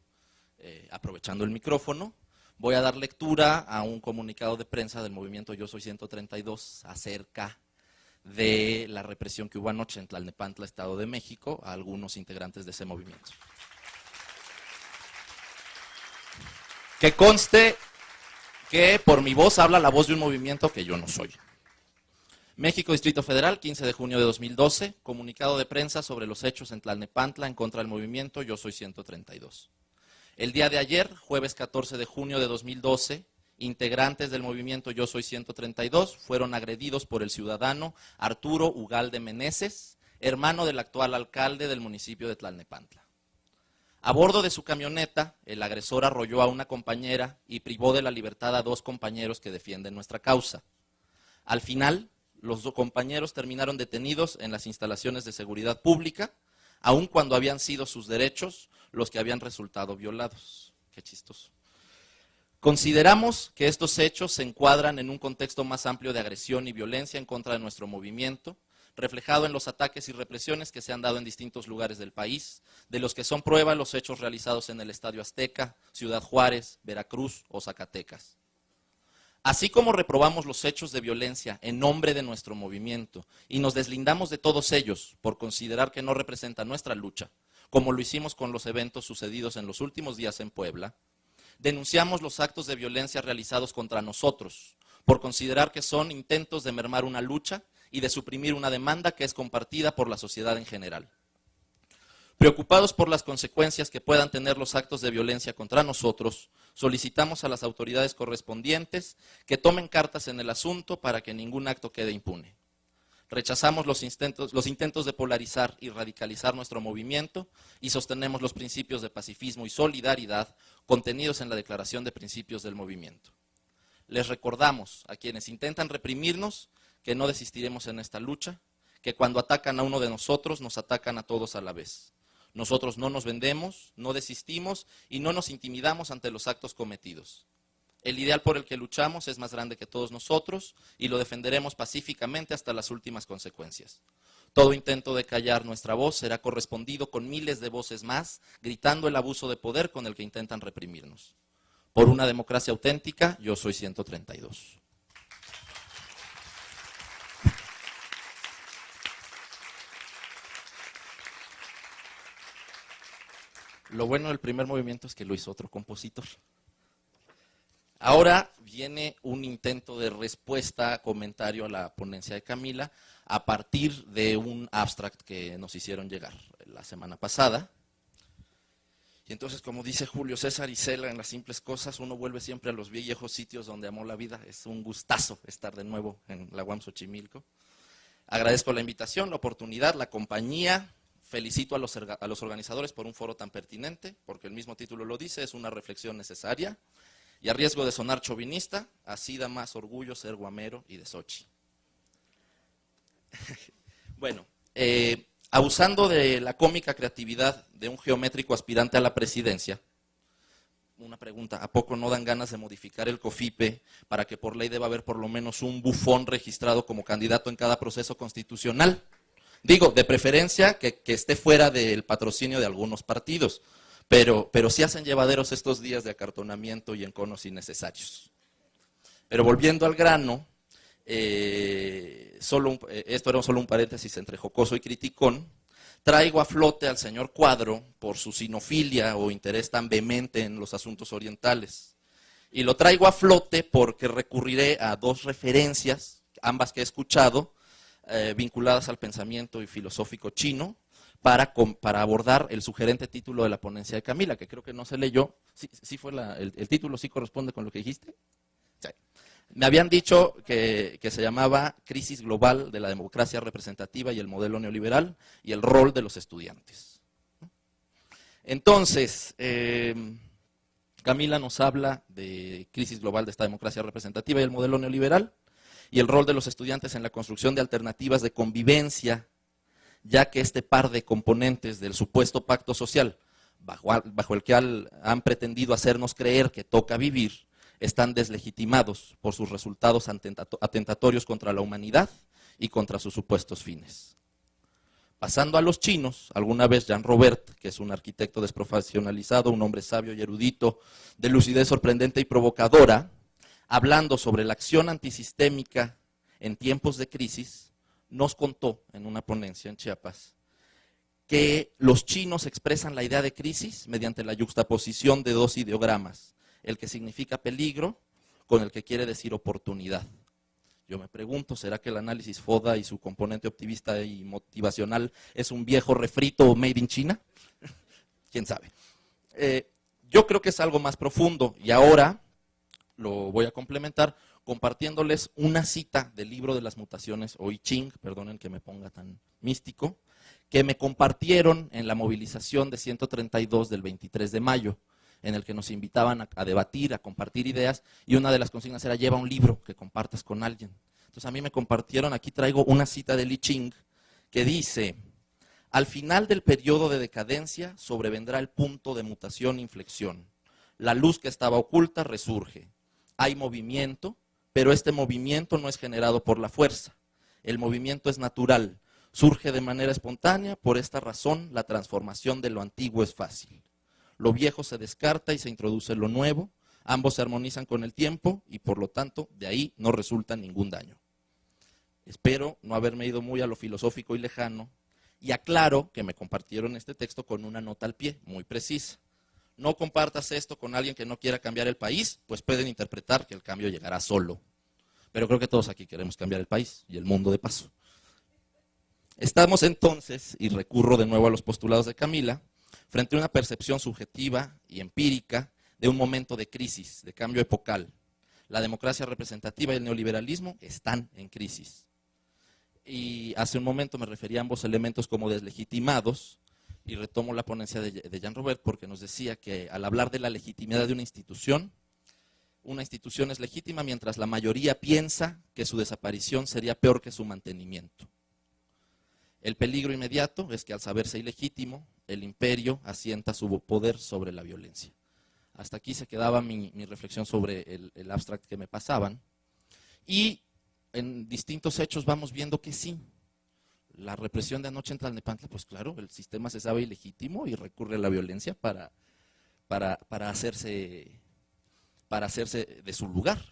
aprovechando el micrófono. Voy a dar lectura a un comunicado de prensa del movimiento Yo Soy 132 acerca de la represión que hubo anoche en Tlalnepantla, Estado de México, a algunos integrantes de ese movimiento. Que conste que por mi voz habla la voz de un movimiento que yo no soy. México, Distrito Federal, 15 de junio de 2012, comunicado de prensa sobre los hechos en Tlalnepantla en contra del movimiento Yo Soy 132. El día de ayer, jueves 14 de junio de 2012, integrantes del movimiento Yo Soy 132 fueron agredidos por el ciudadano Arturo Ugalde Meneses, hermano del actual alcalde del municipio de Tlalnepantla. A bordo de su camioneta, el agresor arrolló a una compañera y privó de la libertad a 2 compañeros que defienden nuestra causa. Al final, los 2 compañeros terminaron detenidos en las instalaciones de seguridad pública, aun cuando habían sido sus derechos los que habían resultado violados. Qué chistoso. Consideramos que estos hechos se encuadran en un contexto más amplio de agresión y violencia en contra de nuestro movimiento, reflejado en los ataques y represiones que se han dado en distintos lugares del país, de los que son prueba los hechos realizados en el Estadio Azteca, Ciudad Juárez, Veracruz o Zacatecas. Así como reprobamos los hechos de violencia en nombre de nuestro movimiento y nos deslindamos de todos ellos por considerar que no representan nuestra lucha, como lo hicimos con los eventos sucedidos en los últimos días en Puebla, denunciamos los actos de violencia realizados contra nosotros por considerar que son intentos de mermar una lucha y de suprimir una demanda que es compartida por la sociedad en general. Preocupados por las consecuencias que puedan tener los actos de violencia contra nosotros, solicitamos a las autoridades correspondientes que tomen cartas en el asunto para que ningún acto quede impune. Rechazamos los intentos de polarizar y radicalizar nuestro movimiento y sostenemos los principios de pacifismo y solidaridad contenidos en la Declaración de Principios del Movimiento. Les recordamos a quienes intentan reprimirnos que no desistiremos en esta lucha, que cuando atacan a uno de nosotros, nos atacan a todos a la vez. Nosotros no nos vendemos, no desistimos y no nos intimidamos ante los actos cometidos. El ideal por el que luchamos es más grande que todos nosotros y lo defenderemos pacíficamente hasta las últimas consecuencias. Todo intento de callar nuestra voz será correspondido con miles de voces más, gritando el abuso de poder con el que intentan reprimirnos. Por una democracia auténtica, Yo Soy 132. Lo bueno del primer movimiento es que lo hizo otro compositor. Ahora viene un intento de respuesta, comentario a la ponencia de Camila, a partir de un abstract que nos hicieron llegar la semana pasada. Y entonces, como dice Julio César Isela en Las Simples Cosas, uno vuelve siempre a los viejos sitios donde amó la vida. Es un gustazo estar de nuevo en la UAM Xochimilco. Agradezco la invitación, la oportunidad, la compañía. Felicito a los organizadores por un foro tan pertinente, porque el mismo título lo dice, es una reflexión necesaria. Y a riesgo de sonar chauvinista, así da más orgullo ser guamero y de Xochi. Bueno, abusando de la cómica creatividad de un geométrico aspirante a la presidencia, una pregunta, ¿a poco no dan ganas de modificar el COFIPE para que por ley deba haber por lo menos un bufón registrado como candidato en cada proceso constitucional? Digo, de preferencia que esté fuera del patrocinio de algunos partidos, pero sí hacen llevaderos estos días de acartonamiento y enconos innecesarios. Pero volviendo al grano, esto era solo un paréntesis entre jocoso y criticón, traigo a flote al señor Cuadro por su sinofilia o interés tan vehemente en los asuntos orientales. Y lo traigo a flote porque recurriré a dos referencias, ambas que he escuchado, vinculadas al pensamiento y filosófico chino, para abordar el sugerente título de la ponencia de Camila, que creo que no se leyó. ¿Sí fue el título sí corresponde con lo que dijiste? Sí. Me habían dicho que se llamaba Crisis Global de la Democracia Representativa y el Modelo Neoliberal y el Rol de los Estudiantes. Entonces, Camila nos habla de crisis global de esta democracia representativa y el modelo neoliberal y el rol de los estudiantes en la construcción de alternativas de convivencia, ya que este par de componentes del supuesto pacto social, bajo el que han pretendido hacernos creer que toca vivir, están deslegitimados por sus resultados atentatorios contra la humanidad y contra sus supuestos fines. Pasando a los chinos, alguna vez Jean Robert, que es un arquitecto desprofesionalizado, un hombre sabio y erudito, de lucidez sorprendente y provocadora, hablando sobre la acción antisistémica en tiempos de crisis, nos contó en una ponencia en Chiapas que los chinos expresan la idea de crisis mediante la yuxtaposición de dos ideogramas, el que significa peligro con el que quiere decir oportunidad. Yo me pregunto, ¿será que el análisis FODA y su componente optimista y motivacional es un viejo refrito made in China? ¿Quién sabe? Yo creo que es algo más profundo y ahora lo voy a complementar compartiéndoles una cita del libro de las mutaciones, o I Ching, perdonen que me ponga tan místico, que me compartieron en la movilización de 132 del 23 de mayo, en el que nos invitaban a debatir, a compartir ideas, y una de las consignas era lleva un libro que compartas con alguien. Entonces a mí me compartieron, aquí traigo una cita de I Ching, que dice: al final del periodo de decadencia sobrevendrá el punto de mutación e inflexión. La luz que estaba oculta resurge. Hay movimiento, pero este movimiento no es generado por la fuerza. El movimiento es natural, surge de manera espontánea, por esta razón la transformación de lo antiguo es fácil. Lo viejo se descarta y se introduce lo nuevo, ambos se armonizan con el tiempo y por lo tanto de ahí no resulta ningún daño. Espero no haberme ido muy a lo filosófico y lejano y aclaro que me compartieron este texto con una nota al pie, muy precisa. No compartas esto con alguien que no quiera cambiar el país, pues pueden interpretar que el cambio llegará solo. Pero creo que todos aquí queremos cambiar el país y el mundo de paso. Estamos entonces, y recurro de nuevo a los postulados de Camila, frente a una percepción subjetiva y empírica de un momento de crisis, de cambio epocal. La democracia representativa y el neoliberalismo están en crisis. Y hace un momento me refería a ambos elementos como deslegitimados, y retomo la ponencia de Jean Robert porque nos decía que al hablar de la legitimidad de una institución es legítima mientras la mayoría piensa que su desaparición sería peor que su mantenimiento. El peligro inmediato es que al saberse ilegítimo, el imperio asienta su poder sobre la violencia. Hasta aquí se quedaba mi reflexión sobre el abstract que me pasaban. Y en distintos hechos vamos viendo que sí. La represión de anoche en Tlalnepantla, pues claro, el sistema se sabe ilegítimo y recurre a la violencia para hacerse de su lugar.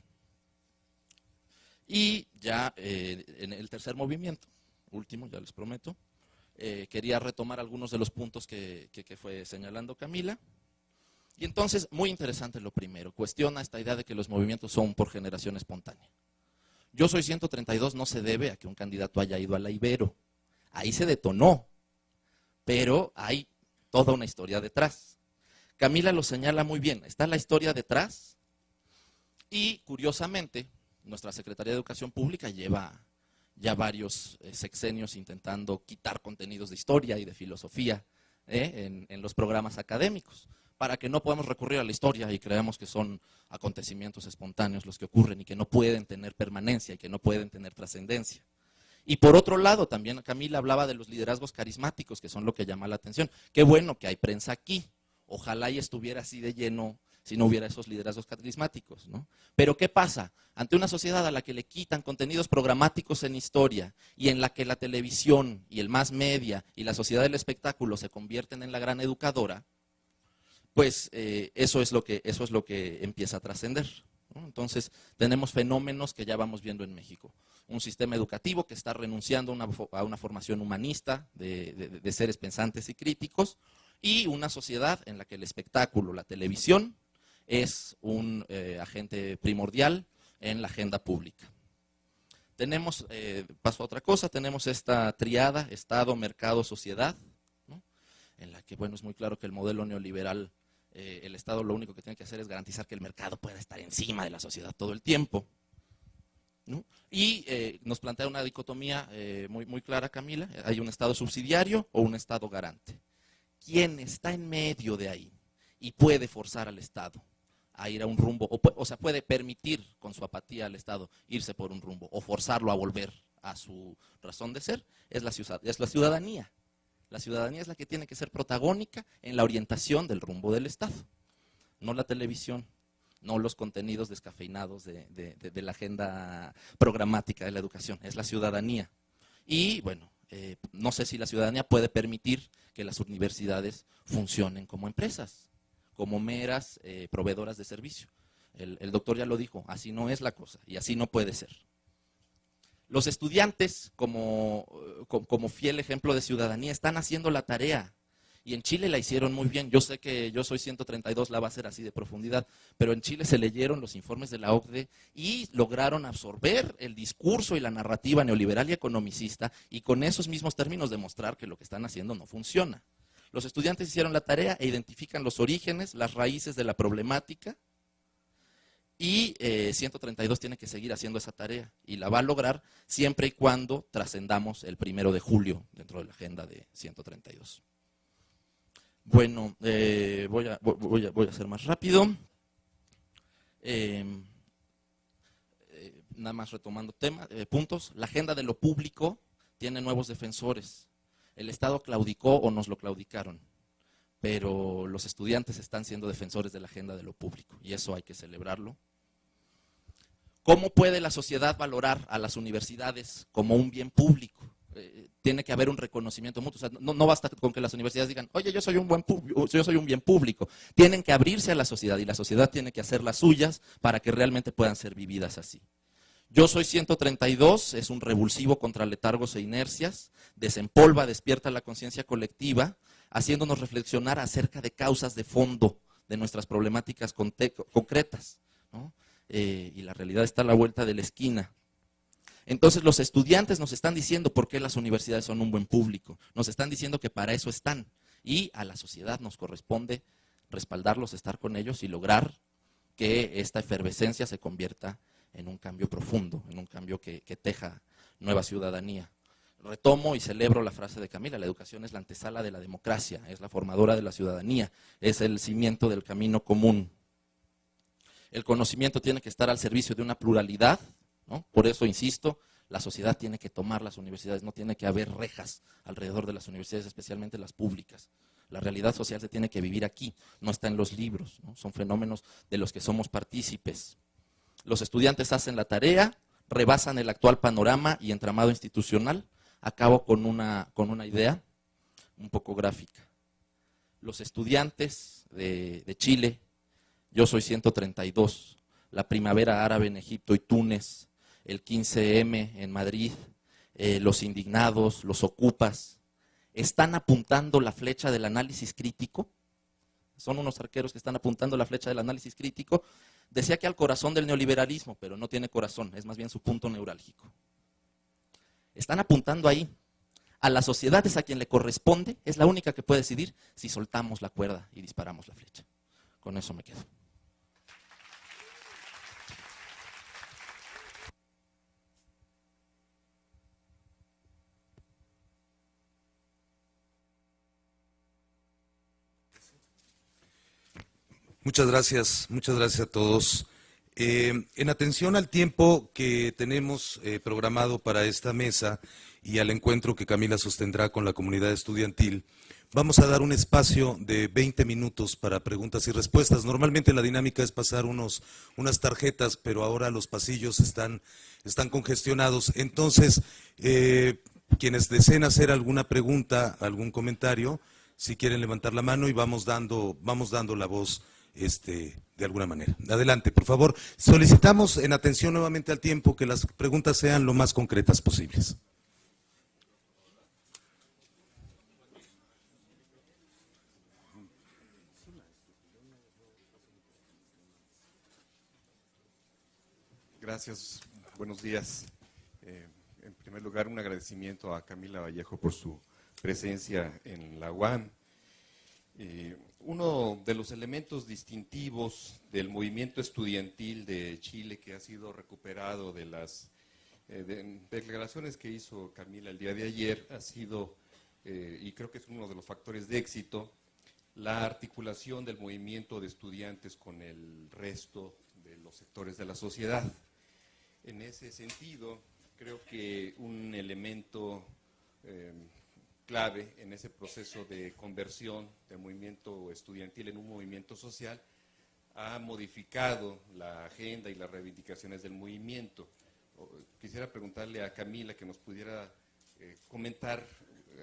Y ya en el tercer movimiento, último, ya les prometo, quería retomar algunos de los puntos que fue señalando Camila. Y entonces, muy interesante lo primero, cuestiona esta idea de que los movimientos son por generación espontánea. Yo soy 132 no se debe a que un candidato haya ido a la Ibero. Ahí se detonó, pero hay toda una historia detrás. Camila lo señala muy bien, está la historia detrás y curiosamente nuestra Secretaría de Educación Pública lleva ya varios sexenios intentando quitar contenidos de historia y de filosofía en los programas académicos, para que no podamos recurrir a la historia y creamos que son acontecimientos espontáneos los que ocurren y que no pueden tener permanencia y que no pueden tener trascendencia. Y por otro lado, también Camila hablaba de los liderazgos carismáticos, que son lo que llama la atención. Qué bueno que hay prensa aquí. Ojalá y estuviera así de lleno si no hubiera esos liderazgos carismáticos, ¿no? Pero ¿qué pasa? Ante una sociedad a la que le quitan contenidos programáticos en historia y en la que la televisión y el mass media y la sociedad del espectáculo se convierten en la gran educadora, pues eso es lo que empieza a trascender, ¿no? Entonces, tenemos fenómenos que ya vamos viendo en México. Un sistema educativo que está renunciando a una formación humanista de seres pensantes y críticos, y una sociedad en la que el espectáculo, la televisión, es un agente primordial en la agenda pública. Tenemos, paso a otra cosa, tenemos esta triada, Estado, mercado, sociedad, ¿no? En la que, bueno, es muy claro que el modelo neoliberal, el Estado lo único que tiene que hacer es garantizar que el mercado pueda estar encima de la sociedad todo el tiempo, ¿no? Y nos plantea una dicotomía muy clara, Camila: hay un Estado subsidiario o un Estado garante. ¿Quién está en medio de ahí y puede forzar al Estado a ir a un rumbo, o sea, puede permitir con su apatía al Estado irse por un rumbo o forzarlo a volver a su razón de ser? Es la ciudadanía. La ciudadanía es la que tiene que ser protagónica en la orientación del rumbo del Estado, no la televisión, no los contenidos descafeinados de la agenda programática de la educación, es la ciudadanía. Y bueno, no sé si la ciudadanía puede permitir que las universidades funcionen como empresas, como meras proveedoras de servicio. El doctor ya lo dijo, así no es la cosa y así no puede ser. Los estudiantes, como fiel ejemplo de ciudadanía, están haciendo la tarea. Y en Chile la hicieron muy bien. Yo sé que Yo Soy 132 la va a hacer así de profundidad, pero en Chile se leyeron los informes de la OCDE y lograron absorber el discurso y la narrativa neoliberal y economicista, y con esos mismos términos demostrar que lo que están haciendo no funciona. Los estudiantes hicieron la tarea e identifican los orígenes, las raíces de la problemática, y 132 tiene que seguir haciendo esa tarea, y la va a lograr siempre y cuando trascendamos el 1 de julio dentro de la agenda de 132. Bueno, voy a ser más rápido. Nada más retomando puntos. La agenda de lo público tiene nuevos defensores. El Estado claudicó o nos lo claudicaron, pero los estudiantes están siendo defensores de la agenda de lo público, y eso hay que celebrarlo. ¿Cómo puede la sociedad valorar a las universidades como un bien público? Tiene que haber un reconocimiento mutuo. O sea, no basta con que las universidades digan, oye, yo soy un bien público. Tienen que abrirse a la sociedad, y la sociedad tiene que hacer las suyas para que realmente puedan ser vividas así. Yo Soy 132 es un revulsivo contra letargos e inercias, desempolva, despierta la conciencia colectiva, haciéndonos reflexionar acerca de causas de fondo de nuestras problemáticas concretas, ¿no? Y la realidad está a la vuelta de la esquina. Entonces los estudiantes nos están diciendo por qué las universidades son un buen público, nos están diciendo que para eso están, y a la sociedad nos corresponde respaldarlos, estar con ellos y lograr que esta efervescencia se convierta en un cambio profundo, en un cambio que teja nueva ciudadanía. Retomo y celebro la frase de Camila: la educación es la antesala de la democracia, es la formadora de la ciudadanía, es el cimiento del camino común. El conocimiento tiene que estar al servicio de una pluralidad, ¿no? Por eso insisto, la sociedad tiene que tomar las universidades, no tiene que haber rejas alrededor de las universidades, especialmente las públicas. La realidad social se tiene que vivir aquí, no está en los libros, ¿no? Son fenómenos de los que somos partícipes. Los estudiantes hacen la tarea, rebasan el actual panorama y entramado institucional. Acabo con una idea un poco gráfica. Los estudiantes de Chile, Yo Soy 132, la primavera árabe en Egipto y Túnez, el 15M en Madrid, los indignados, los ocupas, están apuntando la flecha del análisis crítico. Son unos arqueros que están apuntando la flecha del análisis crítico. Decía que al corazón del neoliberalismo, pero no tiene corazón, es más bien su punto neurálgico. Están apuntando ahí. A la sociedad es a quien le corresponde, es la única que puede decidir si soltamos la cuerda y disparamos la flecha. Con eso me quedo. Muchas gracias a todos. En atención al tiempo que tenemos programado para esta mesa y al encuentro que Camila sostendrá con la comunidad estudiantil, vamos a dar un espacio de 20 minutos para preguntas y respuestas. Normalmente la dinámica es pasar unas tarjetas, pero ahora los pasillos están congestionados. Entonces, quienes deseen hacer alguna pregunta, algún comentario, si quieren levantar la mano, y vamos dando la voz de alguna manera. Adelante, por favor. Solicitamos, en atención nuevamente al tiempo, que las preguntas sean lo más concretas posibles. Gracias, buenos días. En primer lugar, un agradecimiento a Camila Vallejo por su presencia en la UAM. Uno de los elementos distintivos del movimiento estudiantil de Chile, que ha sido recuperado de las declaraciones que hizo Camila el día de ayer, ha sido, y creo que es uno de los factores de éxito, la articulación del movimiento de estudiantes con el resto de los sectores de la sociedad. En ese sentido, creo que un elemento clave en ese proceso de conversión del movimiento estudiantil en un movimiento social ha modificado la agenda y las reivindicaciones del movimiento. Quisiera preguntarle a Camila que nos pudiera comentar,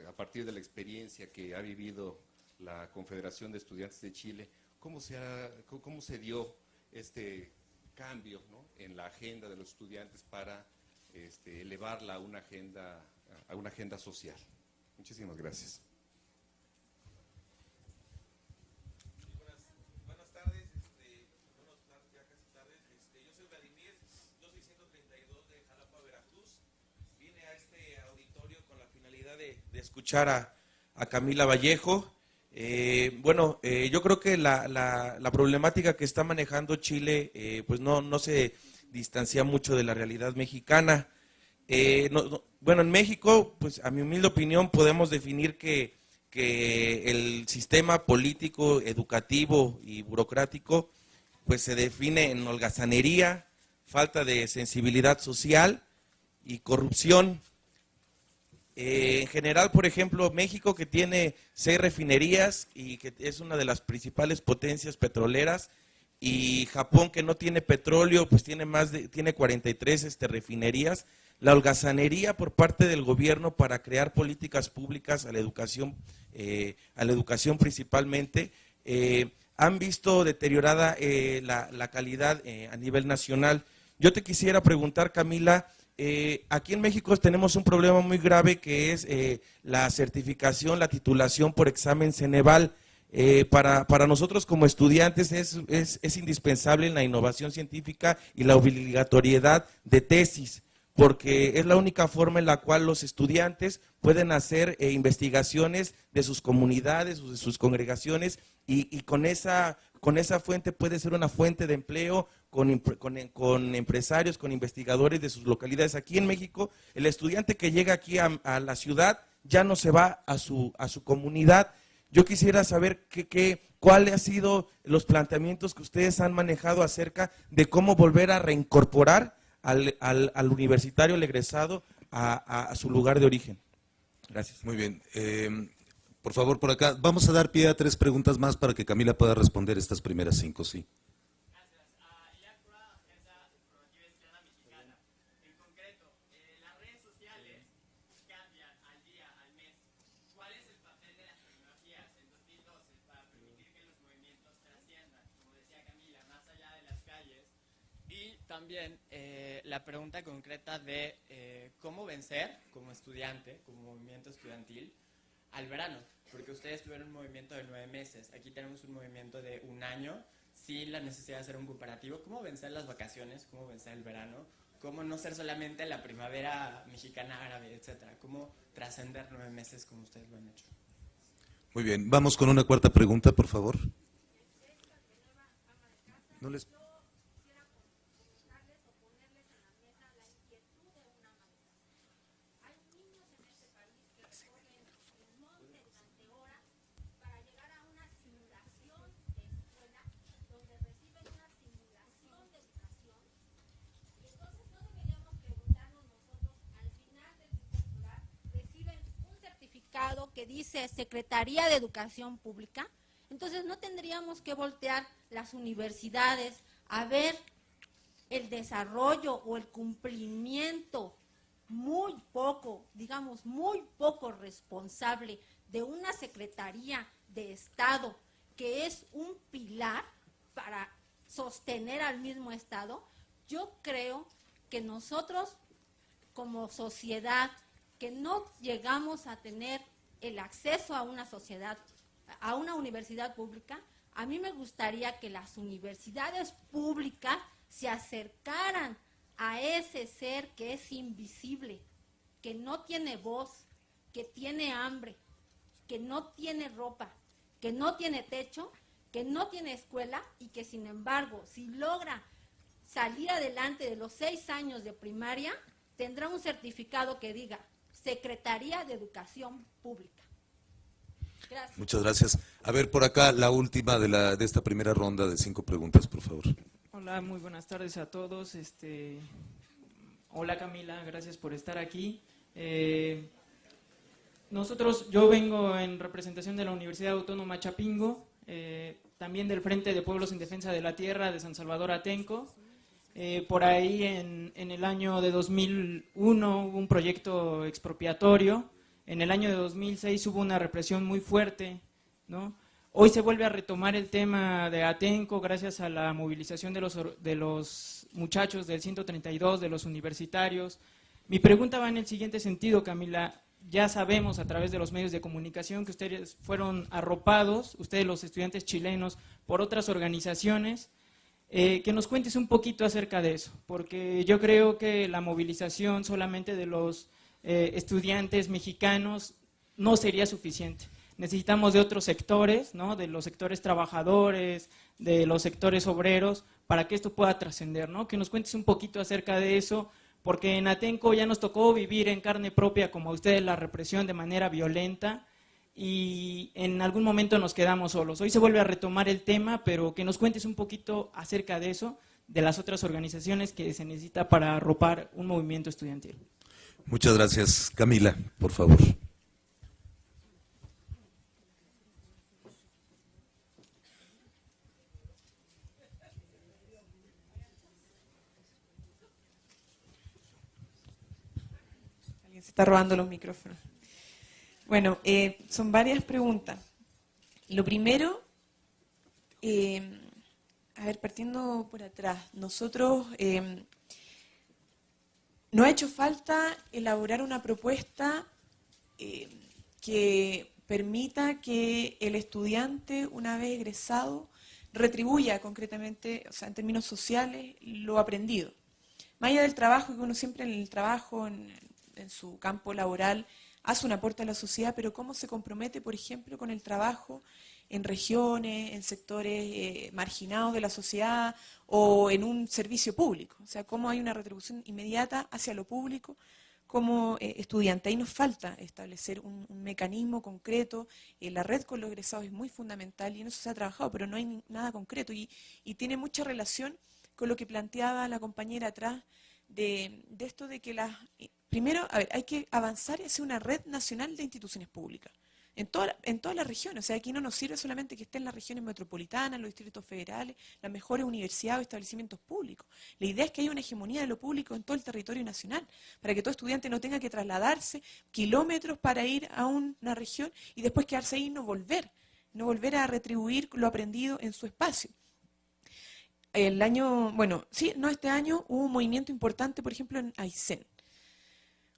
a partir de la experiencia que ha vivido la Confederación de Estudiantes de Chile, cómo se dio este cambio, ¿no?, en la agenda de los estudiantes para elevarla a una agenda social. Muchísimas gracias. Buenas tardes, ya casi tarde. Yo soy Vladimir, 2632 de Jalapa, Veracruz. Vine a este auditorio con la finalidad de escuchar a Camila Vallejo. Yo creo que la problemática que está manejando Chile pues no se distancia mucho de la realidad mexicana. En México, pues a mi humilde opinión, podemos definir que el sistema político, educativo y burocrático pues se define en holgazanería, falta de sensibilidad social y corrupción. En general, por ejemplo, México, que tiene 6 refinerías y que es una de las principales potencias petroleras, y Japón, que no tiene petróleo, pues tiene 43 refinerías. La holgazanería por parte del gobierno para crear políticas públicas a la educación principalmente, han visto deteriorada la calidad a nivel nacional. Yo te quisiera preguntar, Camila, aquí en México tenemos un problema muy grave que es la certificación, la titulación por examen Ceneval. Para nosotros como estudiantes es indispensable la innovación científica y la obligatoriedad de tesis, porque es la única forma en la cual los estudiantes pueden hacer investigaciones de sus comunidades, de sus congregaciones, y con esa fuente puede ser una fuente de empleo con empresarios, con investigadores de sus localidades. Aquí en México, el estudiante que llega aquí a la ciudad ya no se va a su comunidad. Yo quisiera saber cuáles han sido los planteamientos que ustedes han manejado acerca de cómo volver a reincorporar al universitario, al egresado, a su lugar de origen. Gracias. Muy bien. Por favor, por acá. Vamos a dar pie a 3 preguntas más para que Camila pueda responder estas primeras 5, sí. También la pregunta concreta de cómo vencer como estudiante, como movimiento estudiantil, al verano, porque ustedes tuvieron un movimiento de 9 meses, aquí tenemos un movimiento de 1 año, sin la necesidad de hacer un comparativo. ¿Cómo vencer las vacaciones? ¿Cómo vencer el verano? ¿Cómo no ser solamente la primavera mexicana, árabe, etcétera? ¿Cómo trascender 9 meses como ustedes lo han hecho? Muy bien, vamos con una cuarta pregunta, por favor. No les... que dice Secretaría de Educación Pública, entonces no tendríamos que voltear las universidades a ver el desarrollo o el cumplimiento muy poco, digamos, muy poco responsable de una Secretaría de Estado que es un pilar para sostener al mismo Estado, yo creo que nosotros como sociedad que no llegamos a tener el acceso a una sociedad, a una universidad pública, a mí me gustaría que las universidades públicas se acercaran a ese ser que es invisible, que no tiene voz, que tiene hambre, que no tiene ropa, que no tiene techo, que no tiene escuela y que sin embargo, si logra salir adelante de los 6 años de primaria, tendrá un certificado que diga Secretaría de Educación Pública. Gracias. Muchas gracias. A ver, por acá, la última de esta primera ronda de 5 preguntas, por favor. Hola, muy buenas tardes a todos. Hola Camila, gracias por estar aquí. Yo vengo en representación de la Universidad Autónoma Chapingo, también del Frente de Pueblos en Defensa de la Tierra de San Salvador Atenco. Por ahí en el año de 2001 hubo un proyecto expropiatorio, en el año de 2006 hubo una represión muy fuerte, ¿no? Hoy se vuelve a retomar el tema de Atenco gracias a la movilización de los muchachos del 132, de los universitarios. Mi pregunta va en el siguiente sentido, Camila. Ya sabemos a través de los medios de comunicación que ustedes fueron arropados, ustedes los estudiantes chilenos, por otras organizaciones. Que nos cuentes un poquito acerca de eso, porque yo creo que la movilización solamente de los estudiantes mexicanos no sería suficiente. Necesitamos de otros sectores, ¿no? De los sectores trabajadores, de los sectores obreros, para que esto pueda trascender, ¿no? Que nos cuentes un poquito acerca de eso, porque en Atenco ya nos tocó vivir en carne propia, como a ustedes, la represión de manera violenta, y en algún momento nos quedamos solos. Hoy se vuelve a retomar el tema, pero que nos cuentes un poquito acerca de eso, de las otras organizaciones que se necesita para arropar un movimiento estudiantil. Muchas gracias. Camila, por favor. Alguien se está robando los micrófonos. Bueno, son varias preguntas. Lo primero, a ver, partiendo por atrás, nosotros nos ha hecho falta elaborar una propuesta que permita que el estudiante, una vez egresado, retribuya concretamente, o sea, en términos sociales, lo aprendido. Más allá del trabajo, que uno siempre en el trabajo, en su campo laboral, hace un aporte a la sociedad, pero cómo se compromete, por ejemplo, con el trabajo en regiones, en sectores marginados de la sociedad o en un servicio público. O sea, cómo hay una retribución inmediata hacia lo público como estudiante. Ahí nos falta establecer un mecanismo concreto. La red con los egresados es muy fundamental y en eso se ha trabajado, pero no hay nada concreto. Y tiene mucha relación con lo que planteaba la compañera atrás de esto de que primero, a ver, hay que avanzar hacia una red nacional de instituciones públicas, en todas las regiones. O sea, aquí no nos sirve solamente que estén en las regiones metropolitanas, los distritos federales, las mejores universidades o establecimientos públicos. La idea es que haya una hegemonía de lo público en todo el territorio nacional, para que todo estudiante no tenga que trasladarse kilómetros para ir a una región y después quedarse ahí y no volver a retribuir lo aprendido en su espacio. Este año hubo un movimiento importante, por ejemplo, en Aysén.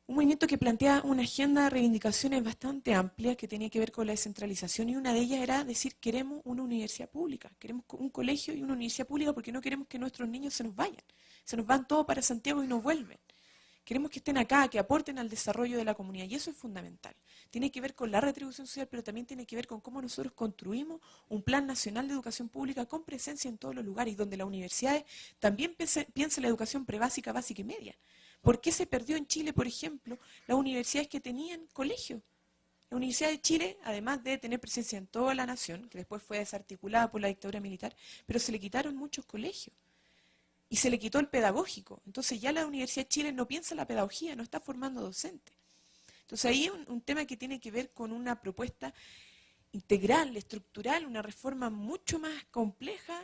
Un movimiento que plantea una agenda de reivindicaciones bastante amplia que tenía que ver con la descentralización, y una de ellas era decir: queremos una universidad pública, queremos un colegio y una universidad pública porque no queremos que nuestros niños se nos vayan. Se nos van todos para Santiago y no vuelven. Queremos que estén acá, que aporten al desarrollo de la comunidad, y eso es fundamental. Tiene que ver con la retribución social, pero también tiene que ver con cómo nosotros construimos un plan nacional de educación pública con presencia en todos los lugares, donde las universidades también piensen la educación prebásica, básica y media. ¿Por qué se perdió en Chile, por ejemplo, las universidades que tenían colegios? La Universidad de Chile, además de tener presencia en toda la nación, que después fue desarticulada por la dictadura militar, pero se le quitaron muchos colegios. Y se le quitó el pedagógico. Entonces ya la Universidad de Chile no piensa la pedagogía, no está formando docentes. Entonces ahí hay un tema que tiene que ver con una propuesta integral, estructural, una reforma mucho más compleja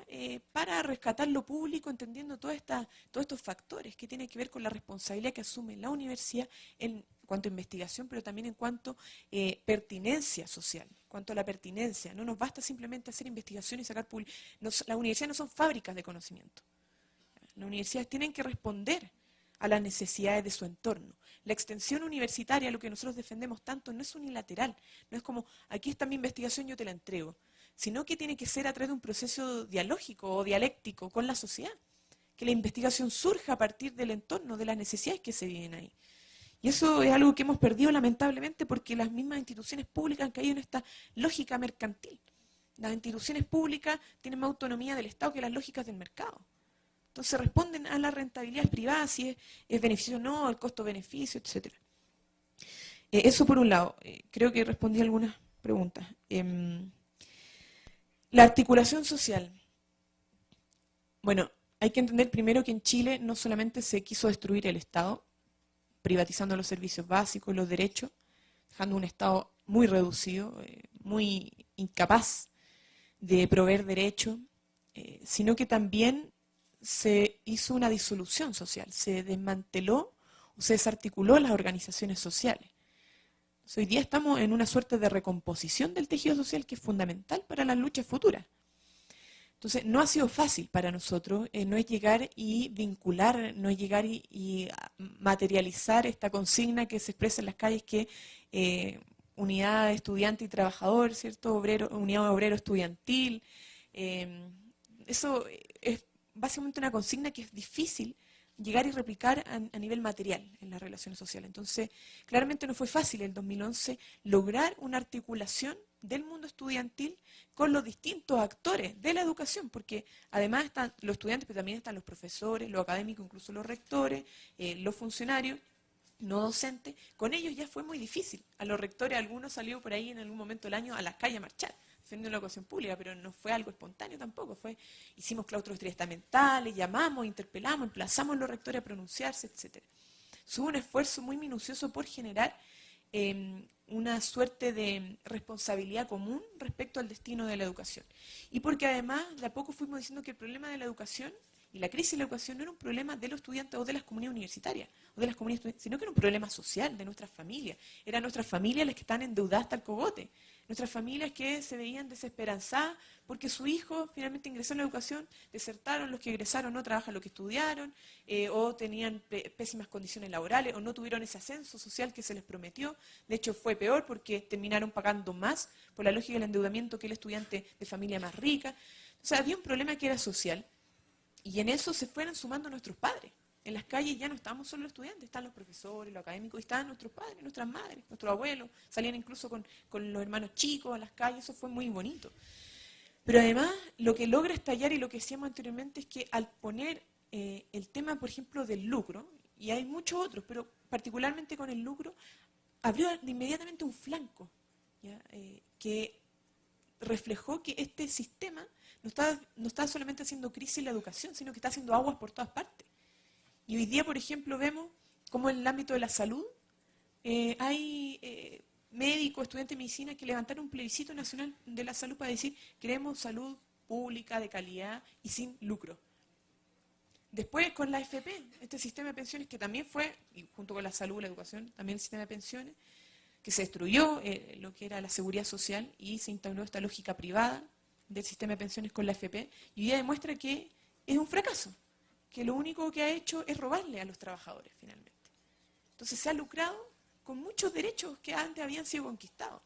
para rescatar lo público, entendiendo todos estos factores que tienen que ver con la responsabilidad que asume la universidad cuanto a investigación, pero también en cuanto a pertinencia social, en cuanto a la pertinencia. No nos basta simplemente hacer investigación y sacar las universidades no son fábricas de conocimiento. Las universidades tienen que responder a las necesidades de su entorno. La extensión universitaria, lo que nosotros defendemos tanto, no es unilateral, no es como, aquí está mi investigación, yo te la entrego, sino que tiene que ser a través de un proceso dialógico o dialéctico con la sociedad, que la investigación surja a partir del entorno, de las necesidades que se viven ahí. Y eso es algo que hemos perdido lamentablemente porque las mismas instituciones públicas han caído en esta lógica mercantil. Las instituciones públicas tienen más autonomía del Estado que las lógicas del mercado. Entonces responden a las rentabilidades privadas, si es beneficio o no, el costo-beneficio, etc. Eso por un lado. Creo que respondí a algunas preguntas. La articulación social. Bueno, hay que entender primero que en Chile no solamente se quiso destruir el Estado, privatizando los servicios básicos, los derechos, dejando un Estado muy reducido, muy incapaz de proveer derechos, sino que también se hizo una disolución social, se desmanteló o se desarticuló las organizaciones sociales. Entonces, hoy día estamos en una suerte de recomposición del tejido social que es fundamental para las luchas futuras. Entonces, no ha sido fácil para nosotros, no es llegar y vincular, no es llegar y materializar esta consigna que se expresa en las calles que unidad de estudiante y trabajador, ¿cierto? Unidad obrero estudiantil. Eso es básicamente una consigna que es difícil llegar y replicar a nivel material en las relaciones sociales. Entonces, claramente no fue fácil en el 2011 lograr una articulación del mundo estudiantil con los distintos actores de la educación, porque además están los estudiantes, pero también están los profesores, los académicos, incluso los rectores, los funcionarios, no docentes. Con ellos ya fue muy difícil. A los rectores, algunos salió por ahí en algún momento del año a las calles a marchar, defendiendo la educación pública, pero no fue algo espontáneo tampoco. Hicimos claustros triestamentales, llamamos, interpelamos, emplazamos a los rectores a pronunciarse, etc. Hubo un esfuerzo muy minucioso por generar una suerte de responsabilidad común respecto al destino de la educación. Y porque además de a poco fuimos diciendo que el problema de la educación y la crisis de la educación no era un problema de los estudiantes o de las comunidades universitarias, o de las comunidades estudiantiles, sino que era un problema social de nuestras familias. Eran nuestras familias las que están endeudadas hasta el cogote. Nuestras familias que se veían desesperanzadas porque su hijo finalmente ingresó en la educación, desertaron, los que egresaron no trabajan lo que estudiaron, o tenían pésimas condiciones laborales, o no tuvieron ese ascenso social que se les prometió. De hecho, fue peor porque terminaron pagando más por la lógica del endeudamiento que el estudiante de familia más rica. O sea, había un problema que era social, y en eso se fueron sumando nuestros padres. En las calles ya no estábamos solo los estudiantes, están los profesores, los académicos, y estaban nuestros padres, nuestras madres, nuestros abuelos, salían incluso con los hermanos chicos a las calles, eso fue muy bonito. Pero además, lo que logra estallar y lo que decíamos anteriormente es que al poner el tema, por ejemplo, del lucro, y hay muchos otros, pero particularmente con el lucro, abrió inmediatamente un flanco, ¿ya? Que reflejó que este sistema no está solamente haciendo crisis en la educación, sino que está haciendo aguas por todas partes. Y hoy día, por ejemplo, vemos cómo en el ámbito de la salud hay médicos, estudiantes de medicina que levantaron un plebiscito nacional de la salud para decir queremos salud pública, de calidad y sin lucro. Después con la AFP, este sistema de pensiones que también fue, y junto con la salud, la educación, también el sistema de pensiones, que se destruyó lo que era la seguridad social y se instauró esta lógica privada del sistema de pensiones con la AFP, y hoy día demuestra que es un fracaso, que lo único que ha hecho es robarle a los trabajadores finalmente. Entonces se ha lucrado con muchos derechos que antes habían sido conquistados.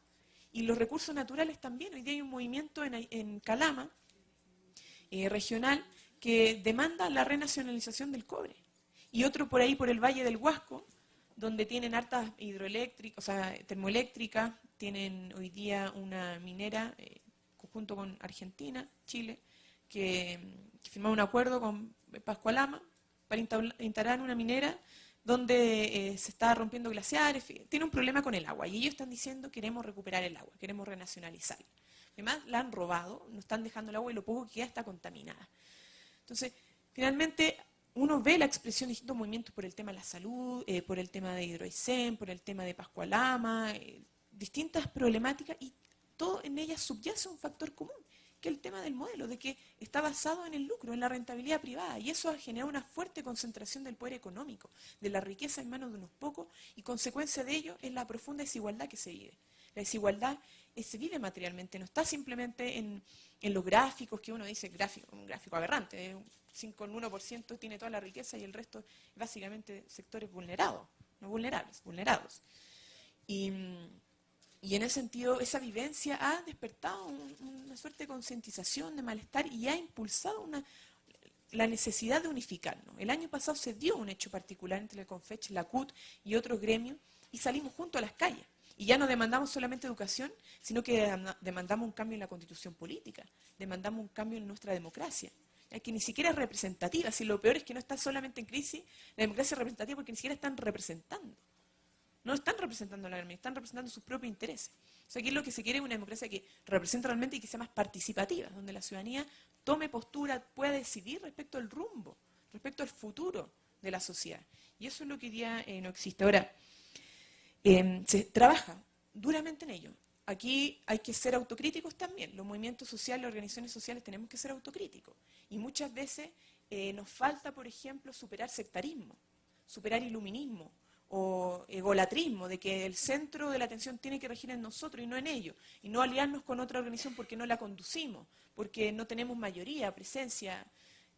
Y los recursos naturales también. Hoy día hay un movimiento en Calama, regional, que demanda la renacionalización del cobre. Y otro por ahí, por el Valle del Huasco, donde tienen hartas hidroeléctricas, o sea, termoeléctricas, tienen hoy día una minera, junto con Argentina, Chile, que firmaron un acuerdo con Pascualama para instalar una minera donde se está rompiendo glaciares, tiene un problema con el agua, y ellos están diciendo queremos recuperar el agua, queremos renacionalizarla. Además, la han robado, no están dejando el agua y lo poco que queda está contaminada. Entonces, finalmente, uno ve la expresión de distintos movimientos por el tema de la salud, por el tema de Hidroaicén, por el tema de Pascualama, distintas problemáticas, y todo en ellas subyace un factor común, que el tema del modelo, de que está basado en el lucro, en la rentabilidad privada, y eso ha generado una fuerte concentración del poder económico, de la riqueza en manos de unos pocos, y consecuencia de ello es la profunda desigualdad que se vive. La desigualdad se vive materialmente, no está simplemente en los gráficos, que uno dice un gráfico aberrante, con 1% tiene toda la riqueza y el resto básicamente sectores vulnerados, no vulnerables, vulnerados. Y en ese sentido, esa vivencia ha despertado una suerte de concientización, de malestar, y ha impulsado la necesidad de unificarnos. El año pasado se dio un hecho particular entre el CONFECH, la CUT y otros gremios, y salimos juntos a las calles. Y ya no demandamos solamente educación, sino que demandamos un cambio en la constitución política, demandamos un cambio en nuestra democracia, que ni siquiera es representativa. Si lo peor es que no está solamente en crisis la democracia representativa, porque ni siquiera están representando. No están representando a la gremia, están representando sus propios intereses. O sea, aquí lo que se quiere es una democracia que represente realmente y que sea más participativa, donde la ciudadanía tome postura, pueda decidir respecto al rumbo, respecto al futuro de la sociedad. Y eso es lo que hoy día no existe. Ahora, se trabaja duramente en ello. Aquí hay que ser autocríticos también. Los movimientos sociales, las organizaciones sociales tenemos que ser autocríticos. Y muchas veces nos falta, por ejemplo, superar sectarismo, superar iluminismo o egolatrismo, de que el centro de la atención tiene que regir en nosotros y no en ellos. Y no aliarnos con otra organización porque no la conducimos, porque no tenemos mayoría, presencia.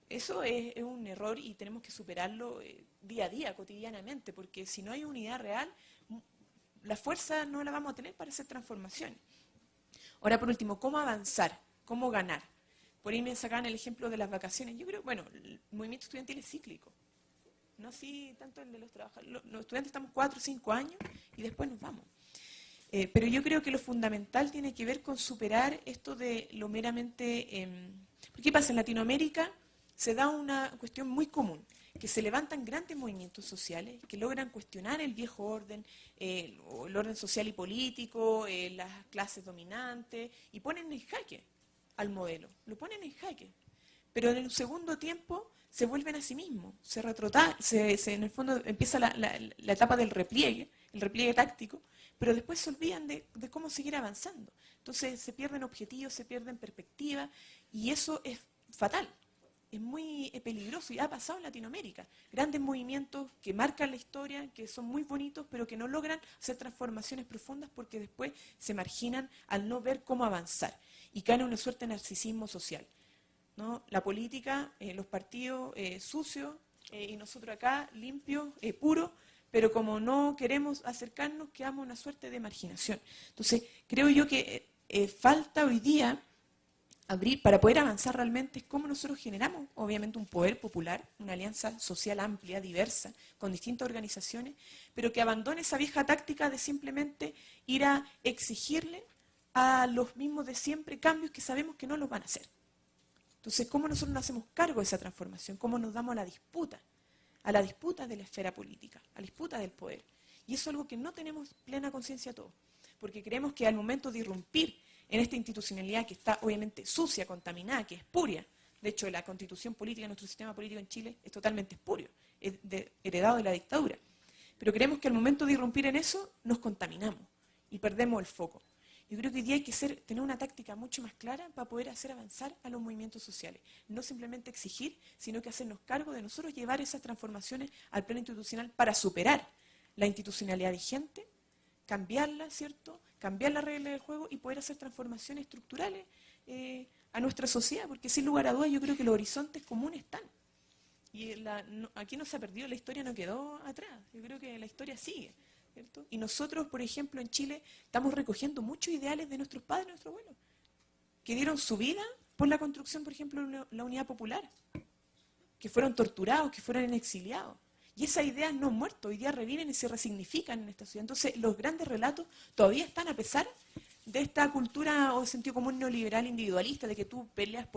Eso es un error y tenemos que superarlo día a día, cotidianamente, porque si no hay unidad real, la fuerza no la vamos a tener para hacer transformaciones. Ahora, por último, ¿cómo avanzar? ¿Cómo ganar? Por ahí me sacaban el ejemplo de las vacaciones. Yo creo, bueno, el movimiento estudiantil es cíclico. No así tanto el de los trabajadores. Los estudiantes estamos 4 o 5 años y después nos vamos. Pero yo creo que lo fundamental tiene que ver con superar esto de lo meramente... ¿Qué pasa? En Latinoamérica se da una cuestión muy común, que se levantan grandes movimientos sociales que logran cuestionar el viejo orden, el orden social y político, las clases dominantes, y ponen en jaque al modelo, lo ponen en jaque. Pero en el segundo tiempo se vuelven a sí mismos, en el fondo empieza la etapa del repliegue, el repliegue táctico, pero después se olvidan de cómo seguir avanzando. Entonces se pierden objetivos, se pierden perspectivas, y eso es fatal. Es muy peligroso y ha pasado en Latinoamérica. Grandes movimientos que marcan la historia, que son muy bonitos, pero que no logran hacer transformaciones profundas porque después se marginan al no ver cómo avanzar y caen en una suerte de narcisismo social, ¿no? La política, los partidos sucios y nosotros acá limpios, puros, pero como no queremos acercarnos, quedamos en una suerte de marginación. Entonces, creo yo que falta hoy día abrir, para poder avanzar realmente, es cómo nosotros generamos, obviamente, un poder popular, una alianza social amplia, diversa, con distintas organizaciones, pero que abandone esa vieja táctica de simplemente ir a exigirle a los mismos de siempre cambios que sabemos que no los van a hacer. Entonces, ¿cómo nosotros nos hacemos cargo de esa transformación? ¿Cómo nos damos a la disputa de la esfera política, a la disputa del poder? Y eso es algo que no tenemos plena conciencia todos, porque creemos que al momento de irrumpir en esta institucionalidad que está obviamente sucia, contaminada, que es espuria. De hecho, la constitución política, nuestro sistema político en Chile es totalmente espurio, es heredado de la dictadura. Pero creemos que al momento de irrumpir en eso, nos contaminamos y perdemos el foco. Yo creo que hoy día hay que tener una táctica mucho más clara para poder hacer avanzar a los movimientos sociales. No simplemente exigir, sino que hacernos cargo de nosotros llevar esas transformaciones al plano institucional para superar la institucionalidad vigente, cambiarla, ¿cierto? Cambiar las reglas del juego y poder hacer transformaciones estructurales a nuestra sociedad, porque sin lugar a dudas yo creo que los horizontes comunes están. Y aquí no se ha perdido, la historia no quedó atrás, yo creo que la historia sigue, ¿cierto? Y nosotros, por ejemplo, en Chile estamos recogiendo muchos ideales de nuestros padres, de nuestros abuelos, que dieron su vida por la construcción, por ejemplo, de la unidad popular, que fueron torturados, que fueron exiliados. Y esas ideas no han muerto, hoy día reviven y se resignifican en esta sociedad. Entonces, los grandes relatos todavía están a pesar de esta cultura o sentido común neoliberal individualista, de que tú peleas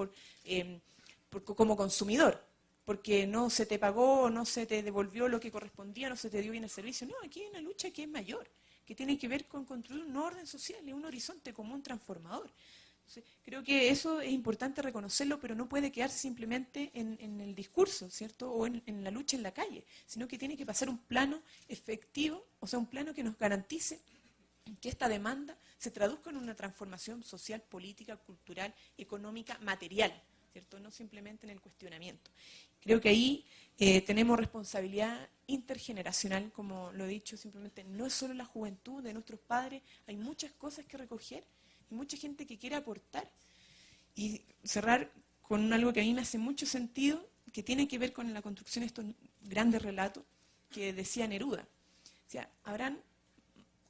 como consumidor, porque no se te pagó, no se te devolvió lo que correspondía, no se te dio bien el servicio. No, aquí hay una lucha que es mayor, que tiene que ver con construir un orden social y un horizonte común transformador. Entonces, creo que eso es importante reconocerlo, pero no puede quedarse simplemente en el discurso, ¿cierto? O en la lucha en la calle, sino que tiene que pasar un plano efectivo, o sea, un plano que nos garantice que esta demanda se traduzca en una transformación social, política, cultural, económica, material, ¿cierto? No simplemente en el cuestionamiento. Creo que ahí tenemos responsabilidad intergeneracional, como lo he dicho, simplemente no es solo la juventud de nuestros padres, hay muchas cosas que recoger y mucha gente que quiere aportar. Y cerrar con algo que a mí me hace mucho sentido, que tiene que ver con la construcción de estos grandes relatos que decía Neruda. O sea, habrán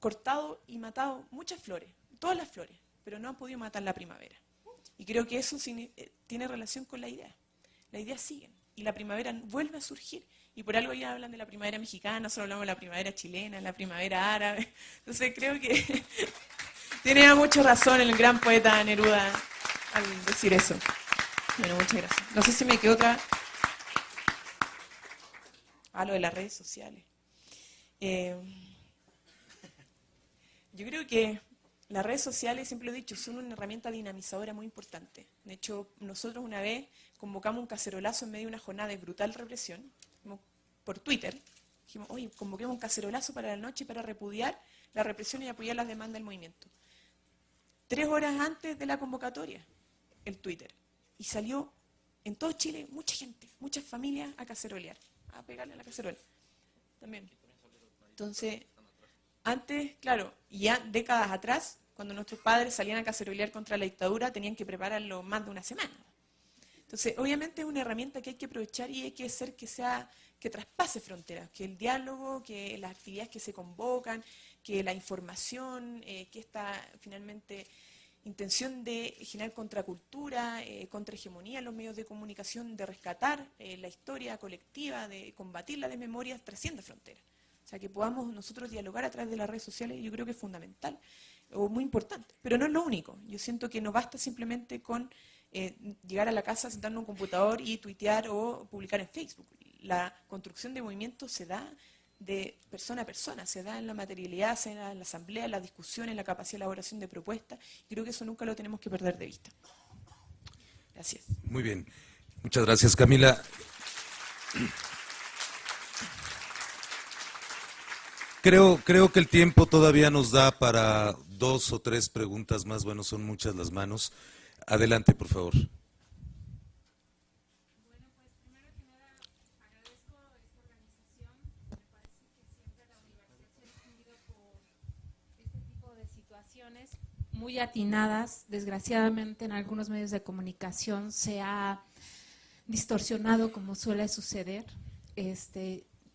cortado y matado muchas flores, todas las flores, pero no han podido matar la primavera. Y creo que eso tiene relación con la idea. Las ideas siguen y la primavera vuelve a surgir. Y por algo ya hablan de la primavera mexicana, solo hablamos de la primavera chilena, la primavera árabe. Entonces creo que tiene mucha razón el gran poeta Neruda al decir eso. Bueno, muchas gracias. No sé si me quedó otra. Lo de las redes sociales. Yo creo que las redes sociales, siempre lo he dicho, son una herramienta dinamizadora muy importante. De hecho, nosotros una vez convocamos un cacerolazo en medio de una jornada de brutal represión, por Twitter. Dijimos, oye, convoquemos un cacerolazo para la noche para repudiar la represión y apoyar las demandas del movimiento. 3 horas antes de la convocatoria, el Twitter. Y salió en todo Chile mucha gente, muchas familias a cacerolear, a pegarle a la cacerola. También. Entonces, antes, claro, y ya décadas atrás, cuando nuestros padres salían a cacerolear contra la dictadura, tenían que prepararlo más de una semana. Entonces, obviamente es una herramienta que hay que aprovechar y hay que hacer que traspase fronteras, que el diálogo, que las actividades que se convocan, que la información, que esta finalmente intención de generar contracultura, contrahegemonía en los medios de comunicación, de rescatar la historia colectiva, de combatir la desmemoria, trasciende fronteras. O sea, que podamos nosotros dialogar a través de las redes sociales, yo creo que es fundamental o muy importante. Pero no es lo único. Yo siento que no basta simplemente con llegar a la casa, sentarnos en un computador y tuitear o publicar en Facebook. La construcción de movimientos se da de persona a persona, se da en la materialidad, se da en la asamblea, en la discusión, en la capacidad de elaboración de propuestas. Y creo que eso nunca lo tenemos que perder de vista. Gracias. Muy bien. Muchas gracias, Camila. Creo que el tiempo todavía nos da para 2 o 3 preguntas más. Bueno, son muchas las manos. Adelante, por favor. Bueno, pues primero que nada agradezco esta organización. Me parece que siempre la universidad se ha distinguido por este tipo de situaciones muy atinadas. Desgraciadamente en algunos medios de comunicación se ha distorsionado, como suele suceder,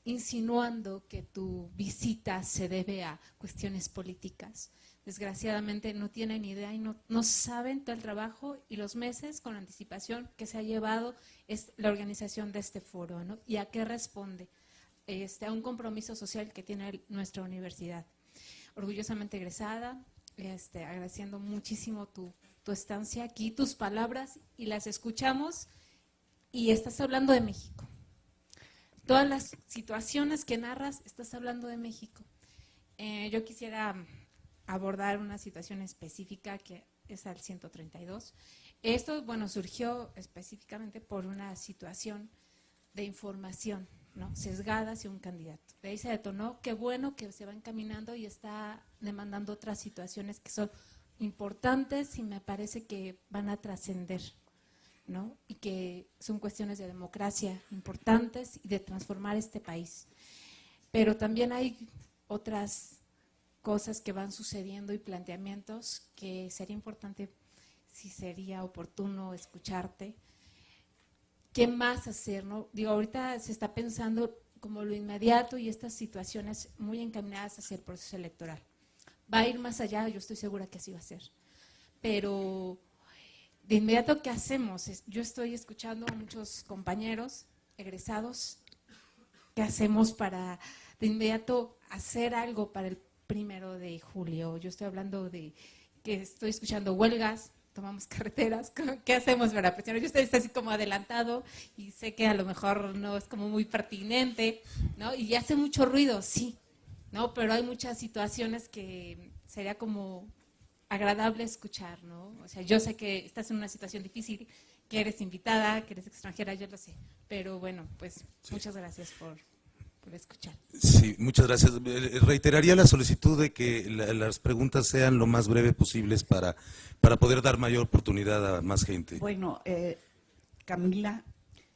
insinuando que tu visita se debe a cuestiones políticas. Desgraciadamente no tienen idea y no saben todo el trabajo y los meses con anticipación que se ha llevado la organización de este foro, ¿no? Y a qué responde a un compromiso social que tiene nuestra universidad. Orgullosamente egresada, agradeciendo muchísimo tu estancia aquí, tus palabras, y las escuchamos, y estás hablando de México. Todas las situaciones que narras, estás hablando de México. Yo quisiera abordar una situación específica que es al 132. Esto, bueno, surgió específicamente por una situación de información, ¿no?, sesgada hacia un candidato. De ahí se detonó, qué bueno que se va encaminando y está demandando otras situaciones que son importantes y me parece que van a trascender, ¿no?, y que son cuestiones de democracia importantes y de transformar este país. Pero también hay otras cosas que van sucediendo y planteamientos que sería importante, si sería oportuno, escucharte. ¿Qué más hacer, no? Digo, ahorita se está pensando como lo inmediato y estas situaciones muy encaminadas hacia el proceso electoral. Va a ir más allá, yo estoy segura que así va a ser. Pero de inmediato, ¿qué hacemos? Yo estoy escuchando a muchos compañeros egresados. ¿Qué hacemos para de inmediato hacer algo para el 1 de julio? Yo estoy hablando de que estoy escuchando huelgas, tomamos carreteras. ¿Qué hacemos para presionar? Yo estoy así como adelantado y sé que a lo mejor no es como muy pertinente, ¿no? Y hace mucho ruido, sí, ¿no? Pero hay muchas situaciones que sería como agradable escuchar, ¿no? O sea, yo sé que estás en una situación difícil, que eres invitada, que eres extranjera, yo lo sé. Pero bueno, pues sí. Muchas gracias por por escuchar. Sí, muchas gracias. Reiteraría la solicitud de que las preguntas sean lo más breve posibles para poder dar mayor oportunidad a más gente. Bueno, Camila,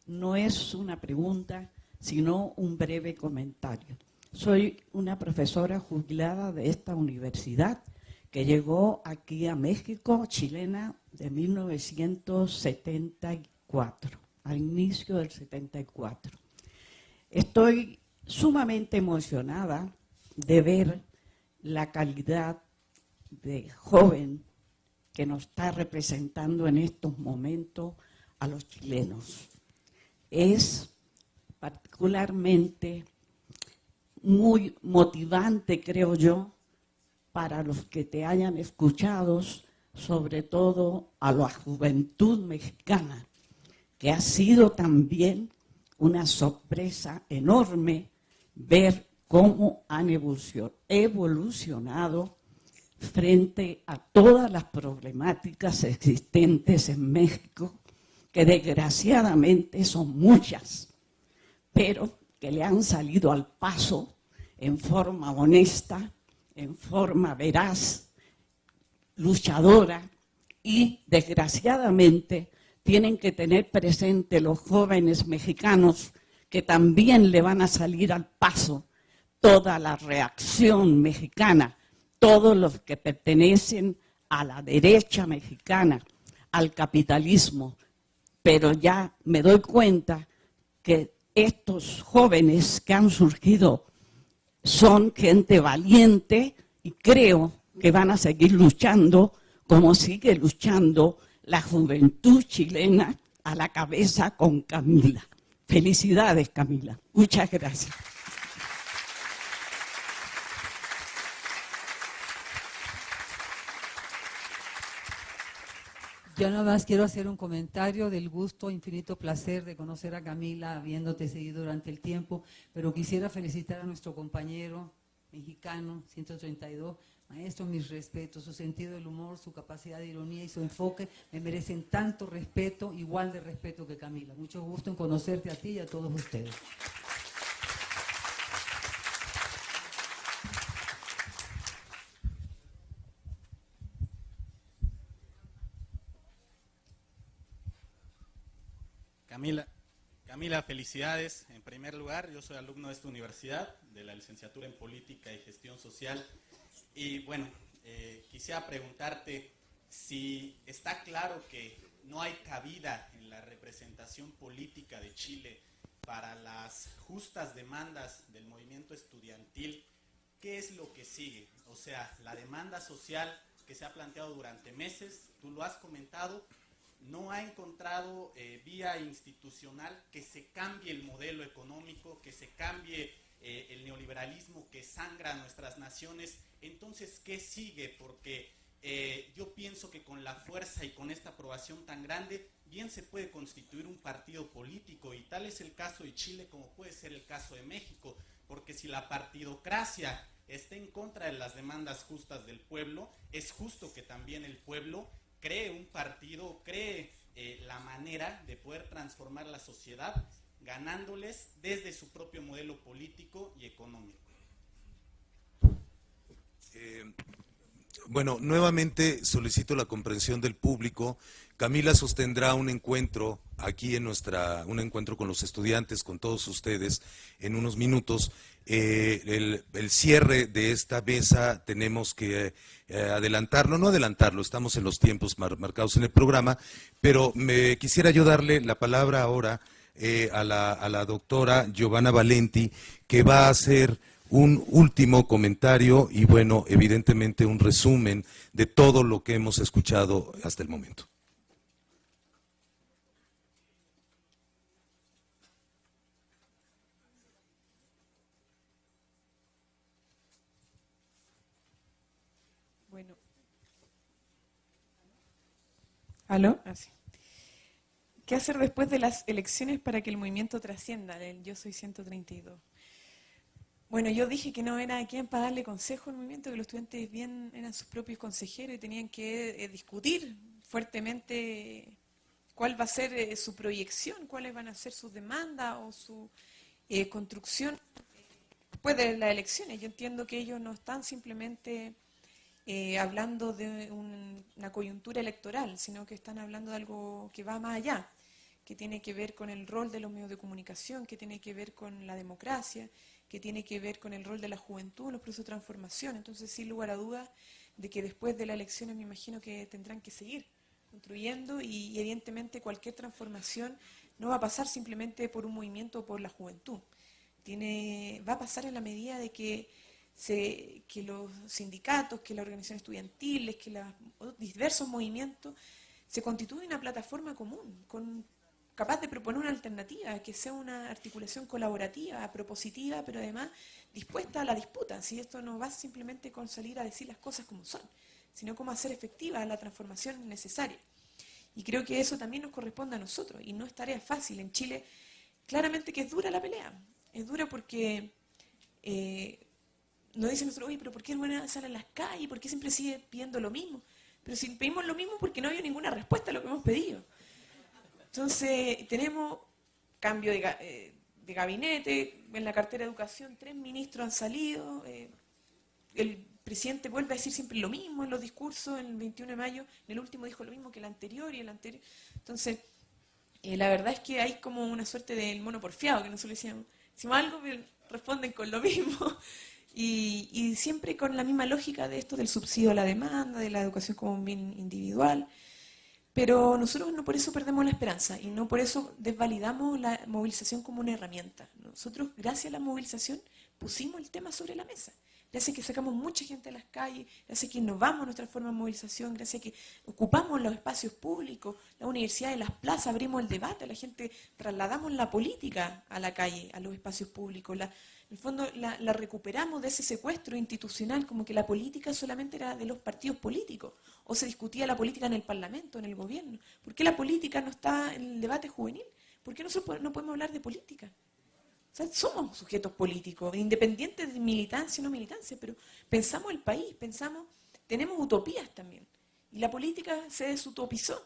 no es una pregunta, sino un breve comentario. Soy una profesora jubilada de esta universidad que llegó aquí a México, chilena, de 1974, al inicio del 74. Estoy sumamente emocionada de ver la calidad de joven que nos está representando en estos momentos a los chilenos. Es particularmente muy motivante, creo yo, para los que te hayan escuchado, sobre todo a la juventud mexicana, que ha sido también una sorpresa enorme ver cómo han evolucionado frente a todas las problemáticas existentes en México, que desgraciadamente son muchas, pero que le han salido al paso en forma honesta, en forma veraz, luchadora, y desgraciadamente tienen que tener presente los jóvenes mexicanos que también le van a salir al paso toda la reacción mexicana, todos los que pertenecen a la derecha mexicana, al capitalismo. Pero ya me doy cuenta que estos jóvenes que han surgido son gente valiente y creo que van a seguir luchando como sigue luchando la juventud chilena a la cabeza con Camila. Felicidades, Camila. Muchas gracias. Yo nada más quiero hacer un comentario del gusto, infinito placer de conocer a Camila, habiéndote seguido durante el tiempo, pero quisiera felicitar a nuestro compañero mexicano, 132, maestro, mis respetos, su sentido del humor, su capacidad de ironía y su enfoque me merecen tanto respeto, igual de respeto que Camila. Mucho gusto en conocerte a ti y a todos ustedes. Camila, felicidades. En primer lugar, yo soy alumno de esta universidad, de la licenciatura en Política y Gestión Social. Y bueno, quisiera preguntarte si está claro que no hay cabida en la representación política de Chile para las justas demandas del movimiento estudiantil. ¿Qué es lo que sigue? O sea, la demanda social que se ha planteado durante meses, tú lo has comentado, no ha encontrado vía institucional que se cambie el modelo económico, que se cambie el neoliberalismo que sangra a nuestras naciones. Entonces, ¿qué sigue? Porque yo pienso que con la fuerza y con esta aprobación tan grande, bien se puede constituir un partido político, y tal es el caso de Chile como puede ser el caso de México, porque si la partidocracia está en contra de las demandas justas del pueblo, es justo que también el pueblo cree un partido, cree la manera de poder transformar la sociedad, ganándoles desde su propio modelo político y económico. Bueno, nuevamente solicito la comprensión del público. Camila sostendrá un encuentro aquí en un encuentro con los estudiantes, con todos ustedes, en unos minutos. El cierre de esta mesa tenemos que no adelantarlo, estamos en los tiempos marcados en el programa, pero me quisiera yo darle la palabra ahora a la doctora Giovanna Valenti, que va a hacer un último comentario y, bueno, evidentemente un resumen de todo lo que hemos escuchado hasta el momento. Bueno. ¿Aló? Ah, sí. ¿Qué hacer después de las elecciones para que el movimiento trascienda? Yo soy 132. Bueno, yo dije que no era quien para darle consejo al movimiento, que los estudiantes bien eran sus propios consejeros y tenían que discutir fuertemente cuál va a ser su proyección, cuáles van a ser sus demandas o su construcción después de las elecciones. Yo entiendo que ellos no están simplemente hablando de una coyuntura electoral, sino que están hablando de algo que va más allá, que tiene que ver con el rol de los medios de comunicación, que tiene que ver con la democracia, que tiene que ver con el rol de la juventud en los procesos de transformación. Entonces, sin lugar a dudas, de que después de las elecciones me imagino que tendrán que seguir construyendo y evidentemente cualquier transformación no va a pasar simplemente por un movimiento o por la juventud. Va a pasar en la medida de que los sindicatos, que las organizaciones estudiantiles, que los diversos movimientos se constituyen una plataforma común, capaz de proponer una alternativa, que sea una articulación colaborativa, propositiva, pero además dispuesta a la disputa. Si esto no va simplemente con salir a decir las cosas como son, sino cómo hacer efectiva la transformación necesaria. Y creo que eso también nos corresponde a nosotros, y no es tarea fácil. En Chile, claramente que es dura la pelea. Es dura porque nos dicen nosotros, oye, pero ¿por qué el gobierno sale a las calles? ¿Por qué siempre sigue pidiendo lo mismo? Pero si pedimos lo mismo porque no había ninguna respuesta a lo que hemos pedido. Entonces, tenemos cambio de gabinete, en la cartera de educación 3 ministros han salido, el presidente vuelve a decir siempre lo mismo en los discursos, en el 21 de mayo, en el último dijo lo mismo que el anterior y el anterior. Entonces, la verdad es que hay como una suerte del mono porfiado, que nosotros decíamos algo, responden con lo mismo. Y siempre con la misma lógica de esto del subsidio a la demanda, de la educación como un bien individual. Pero nosotros no por eso perdemos la esperanza y no por eso desvalidamos la movilización como una herramienta. Nosotros, gracias a la movilización, pusimos el tema sobre la mesa. Gracias a que sacamos mucha gente a las calles, gracias a que innovamos nuestra forma de movilización, gracias a que ocupamos los espacios públicos, la universidad y las plazas, abrimos el debate, la gente trasladamos la política a la calle, a los espacios públicos. En el fondo la recuperamos de ese secuestro institucional, como que la política solamente era de los partidos políticos, o se discutía la política en el Parlamento, en el gobierno. ¿Por qué la política no está en el debate juvenil? ¿Por qué nosotros no podemos hablar de política? O sea, somos sujetos políticos, independientes de militancia o no militancia, pero pensamos el país, tenemos utopías también. Y la política se desutopizó.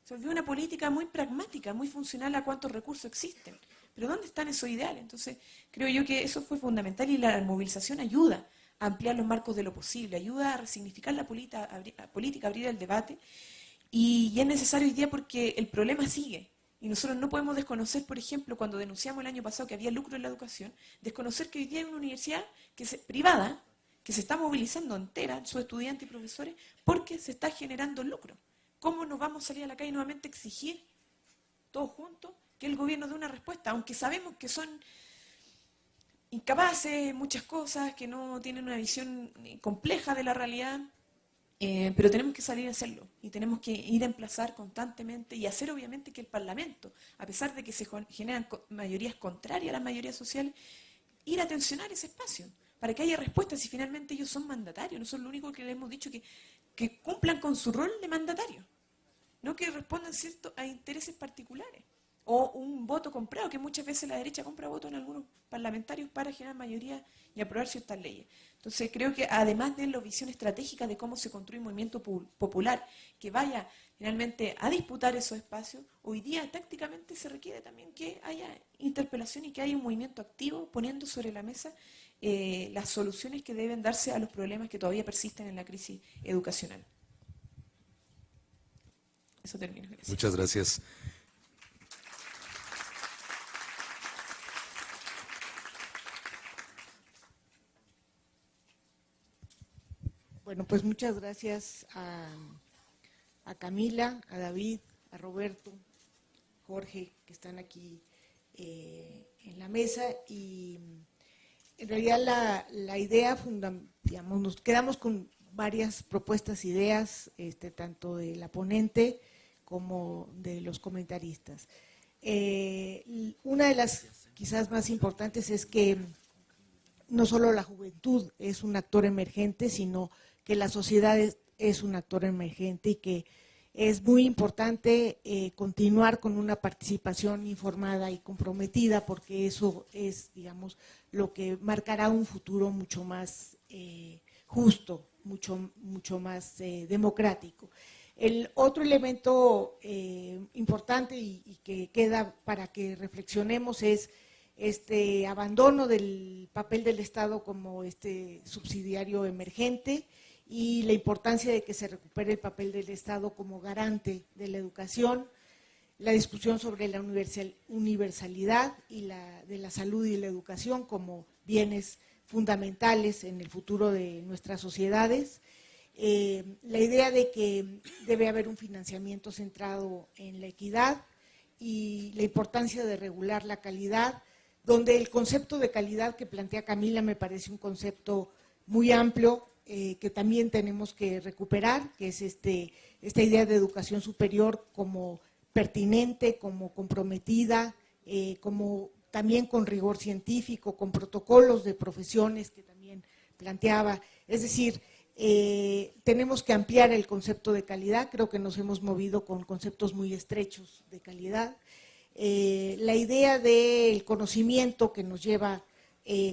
Se volvió una política muy pragmática, muy funcional a cuántos recursos existen. Pero ¿dónde están esos ideales? Entonces, creo yo que eso fue fundamental y la movilización ayuda a ampliar los marcos de lo posible, ayuda a resignificar la política, abrir el debate. Y es necesario hoy día porque el problema sigue. Y nosotros no podemos desconocer, por ejemplo, cuando denunciamos el año pasado que había lucro en la educación, desconocer que hoy día hay una universidad privada que se está movilizando entera, sus estudiantes y profesores, porque se está generando lucro. ¿Cómo nos vamos a salir a la calle y nuevamente exigir, todos juntos, que el gobierno dé una respuesta? Aunque sabemos que son incapaces, muchas cosas, que no tienen una visión compleja de la realidad, pero tenemos que salir a hacerlo y tenemos que ir a emplazar constantemente y hacer obviamente que el Parlamento, a pesar de que se generan mayorías contrarias a las mayorías sociales, ir a tensionar ese espacio para que haya respuestas y finalmente ellos son mandatarios. Nosotros lo único que les hemos dicho es que cumplan con su rol de mandatario, no que respondan a intereses particulares o un voto comprado, que muchas veces la derecha compra votos en algunos parlamentarios para generar mayoría y aprobar ciertas leyes. Entonces creo que además de la visión estratégica de cómo se construye un movimiento popular que vaya finalmente a disputar esos espacios, hoy día tácticamente se requiere también que haya interpelación y que haya un movimiento activo poniendo sobre la mesa las soluciones que deben darse a los problemas que todavía persisten en la crisis educacional. Eso termino. Gracias. Muchas gracias. Bueno, pues muchas gracias a Camila, a David, a Roberto, Jorge, que están aquí en la mesa. Y en realidad la idea, digamos, nos quedamos con varias propuestas, ideas, tanto de la ponente como de los comentaristas. Una de las quizás más importantes es que no solo la juventud es un actor emergente, sino que la sociedad es un actor emergente y que es muy importante continuar con una participación informada y comprometida, porque eso es, digamos, lo que marcará un futuro mucho más justo, mucho más democrático. El otro elemento importante y que queda para que reflexionemos es este abandono del papel del Estado como subsidiario emergente y la importancia de que se recupere el papel del Estado como garante de la educación, la discusión sobre la universalidad y de la salud y la educación como bienes fundamentales en el futuro de nuestras sociedades, la idea de que debe haber un financiamiento centrado en la equidad y la importancia de regular la calidad, donde el concepto de calidad que plantea Camila me parece un concepto muy amplio, que también tenemos que recuperar, que es esta idea de educación superior como pertinente, como comprometida, como también con rigor científico, con protocolos de profesiones que también planteaba. Es decir, tenemos que ampliar el concepto de calidad, creo que nos hemos movido con conceptos muy estrechos de calidad. La idea del conocimiento que nos lleva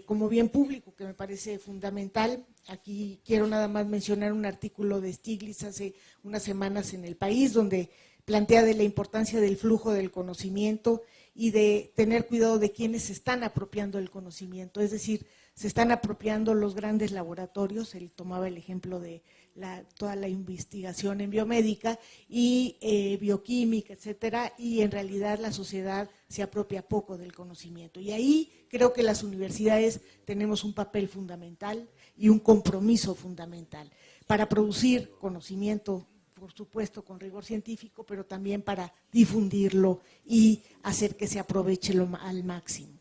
como bien público, que me parece fundamental. Aquí quiero nada más mencionar un artículo de Stiglitz hace unas semanas en El País, donde plantea de la importancia del flujo del conocimiento y de tener cuidado de quienes se están apropiando del conocimiento, es decir, se están apropiando los grandes laboratorios, él tomaba el ejemplo de toda la investigación en biomédica y bioquímica, etcétera, y en realidad la sociedad se apropia poco del conocimiento. Y ahí creo que las universidades tenemos un papel fundamental y un compromiso fundamental para producir conocimiento, por supuesto con rigor científico, pero también para difundirlo y hacer que se aproveche al máximo.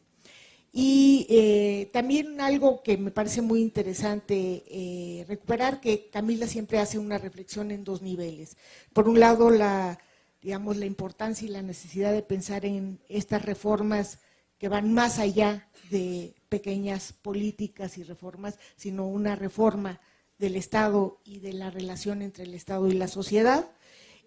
Y también algo que me parece muy interesante recuperar, que Camila siempre hace una reflexión en dos niveles. Por un lado, la importancia y la necesidad de pensar en estas reformas que van más allá de pequeñas políticas y reformas, sino una reforma del Estado y de la relación entre el Estado y la sociedad,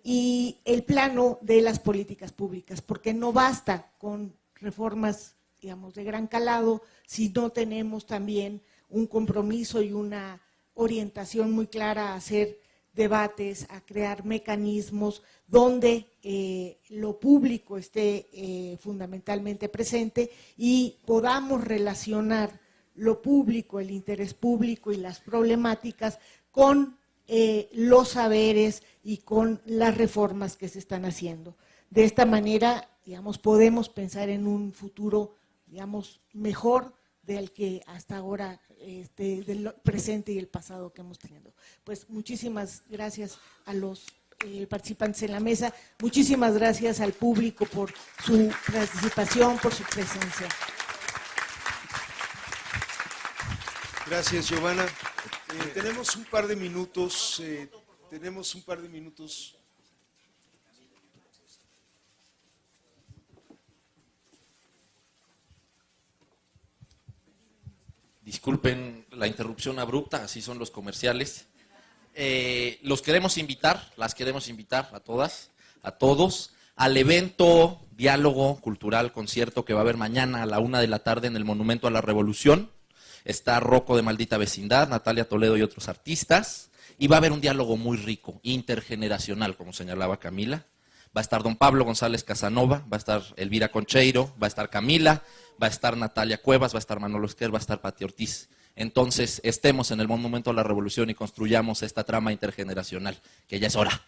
y el plano de las políticas públicas, porque no basta con reformas, digamos, de gran calado, si no tenemos también un compromiso y una orientación muy clara a hacer debates, a crear mecanismos donde lo público esté fundamentalmente presente y podamos relacionar lo público, el interés público y las problemáticas con los saberes y con las reformas que se están haciendo. De esta manera, digamos, podemos pensar en un futuro, digamos, mejor del que hasta ahora, del presente y el pasado que hemos tenido. Pues muchísimas gracias a los participantes en la mesa, muchísimas gracias al público por su participación, por su presencia. Gracias, Giovanna. Tenemos un par de minutos, Disculpen la interrupción abrupta, así son los comerciales. Los queremos invitar, las queremos invitar a todas, a todos, al evento Diálogo Cultural Concierto que va a haber mañana a la 1 de la tarde en el Monumento a la Revolución. Está Rocco de Maldita Vecindad, Natalia Toledo y otros artistas. Y va a haber un diálogo muy rico, intergeneracional, como señalaba Camila. Va a estar don Pablo González Casanova, va a estar Elvira Concheiro, va a estar Camila, va a estar Natalia Cuevas, va a estar Manolo Esquer, va a estar Pati Ortiz. Entonces, estemos en el Monumento a la Revolución y construyamos esta trama intergeneracional, que ya es hora.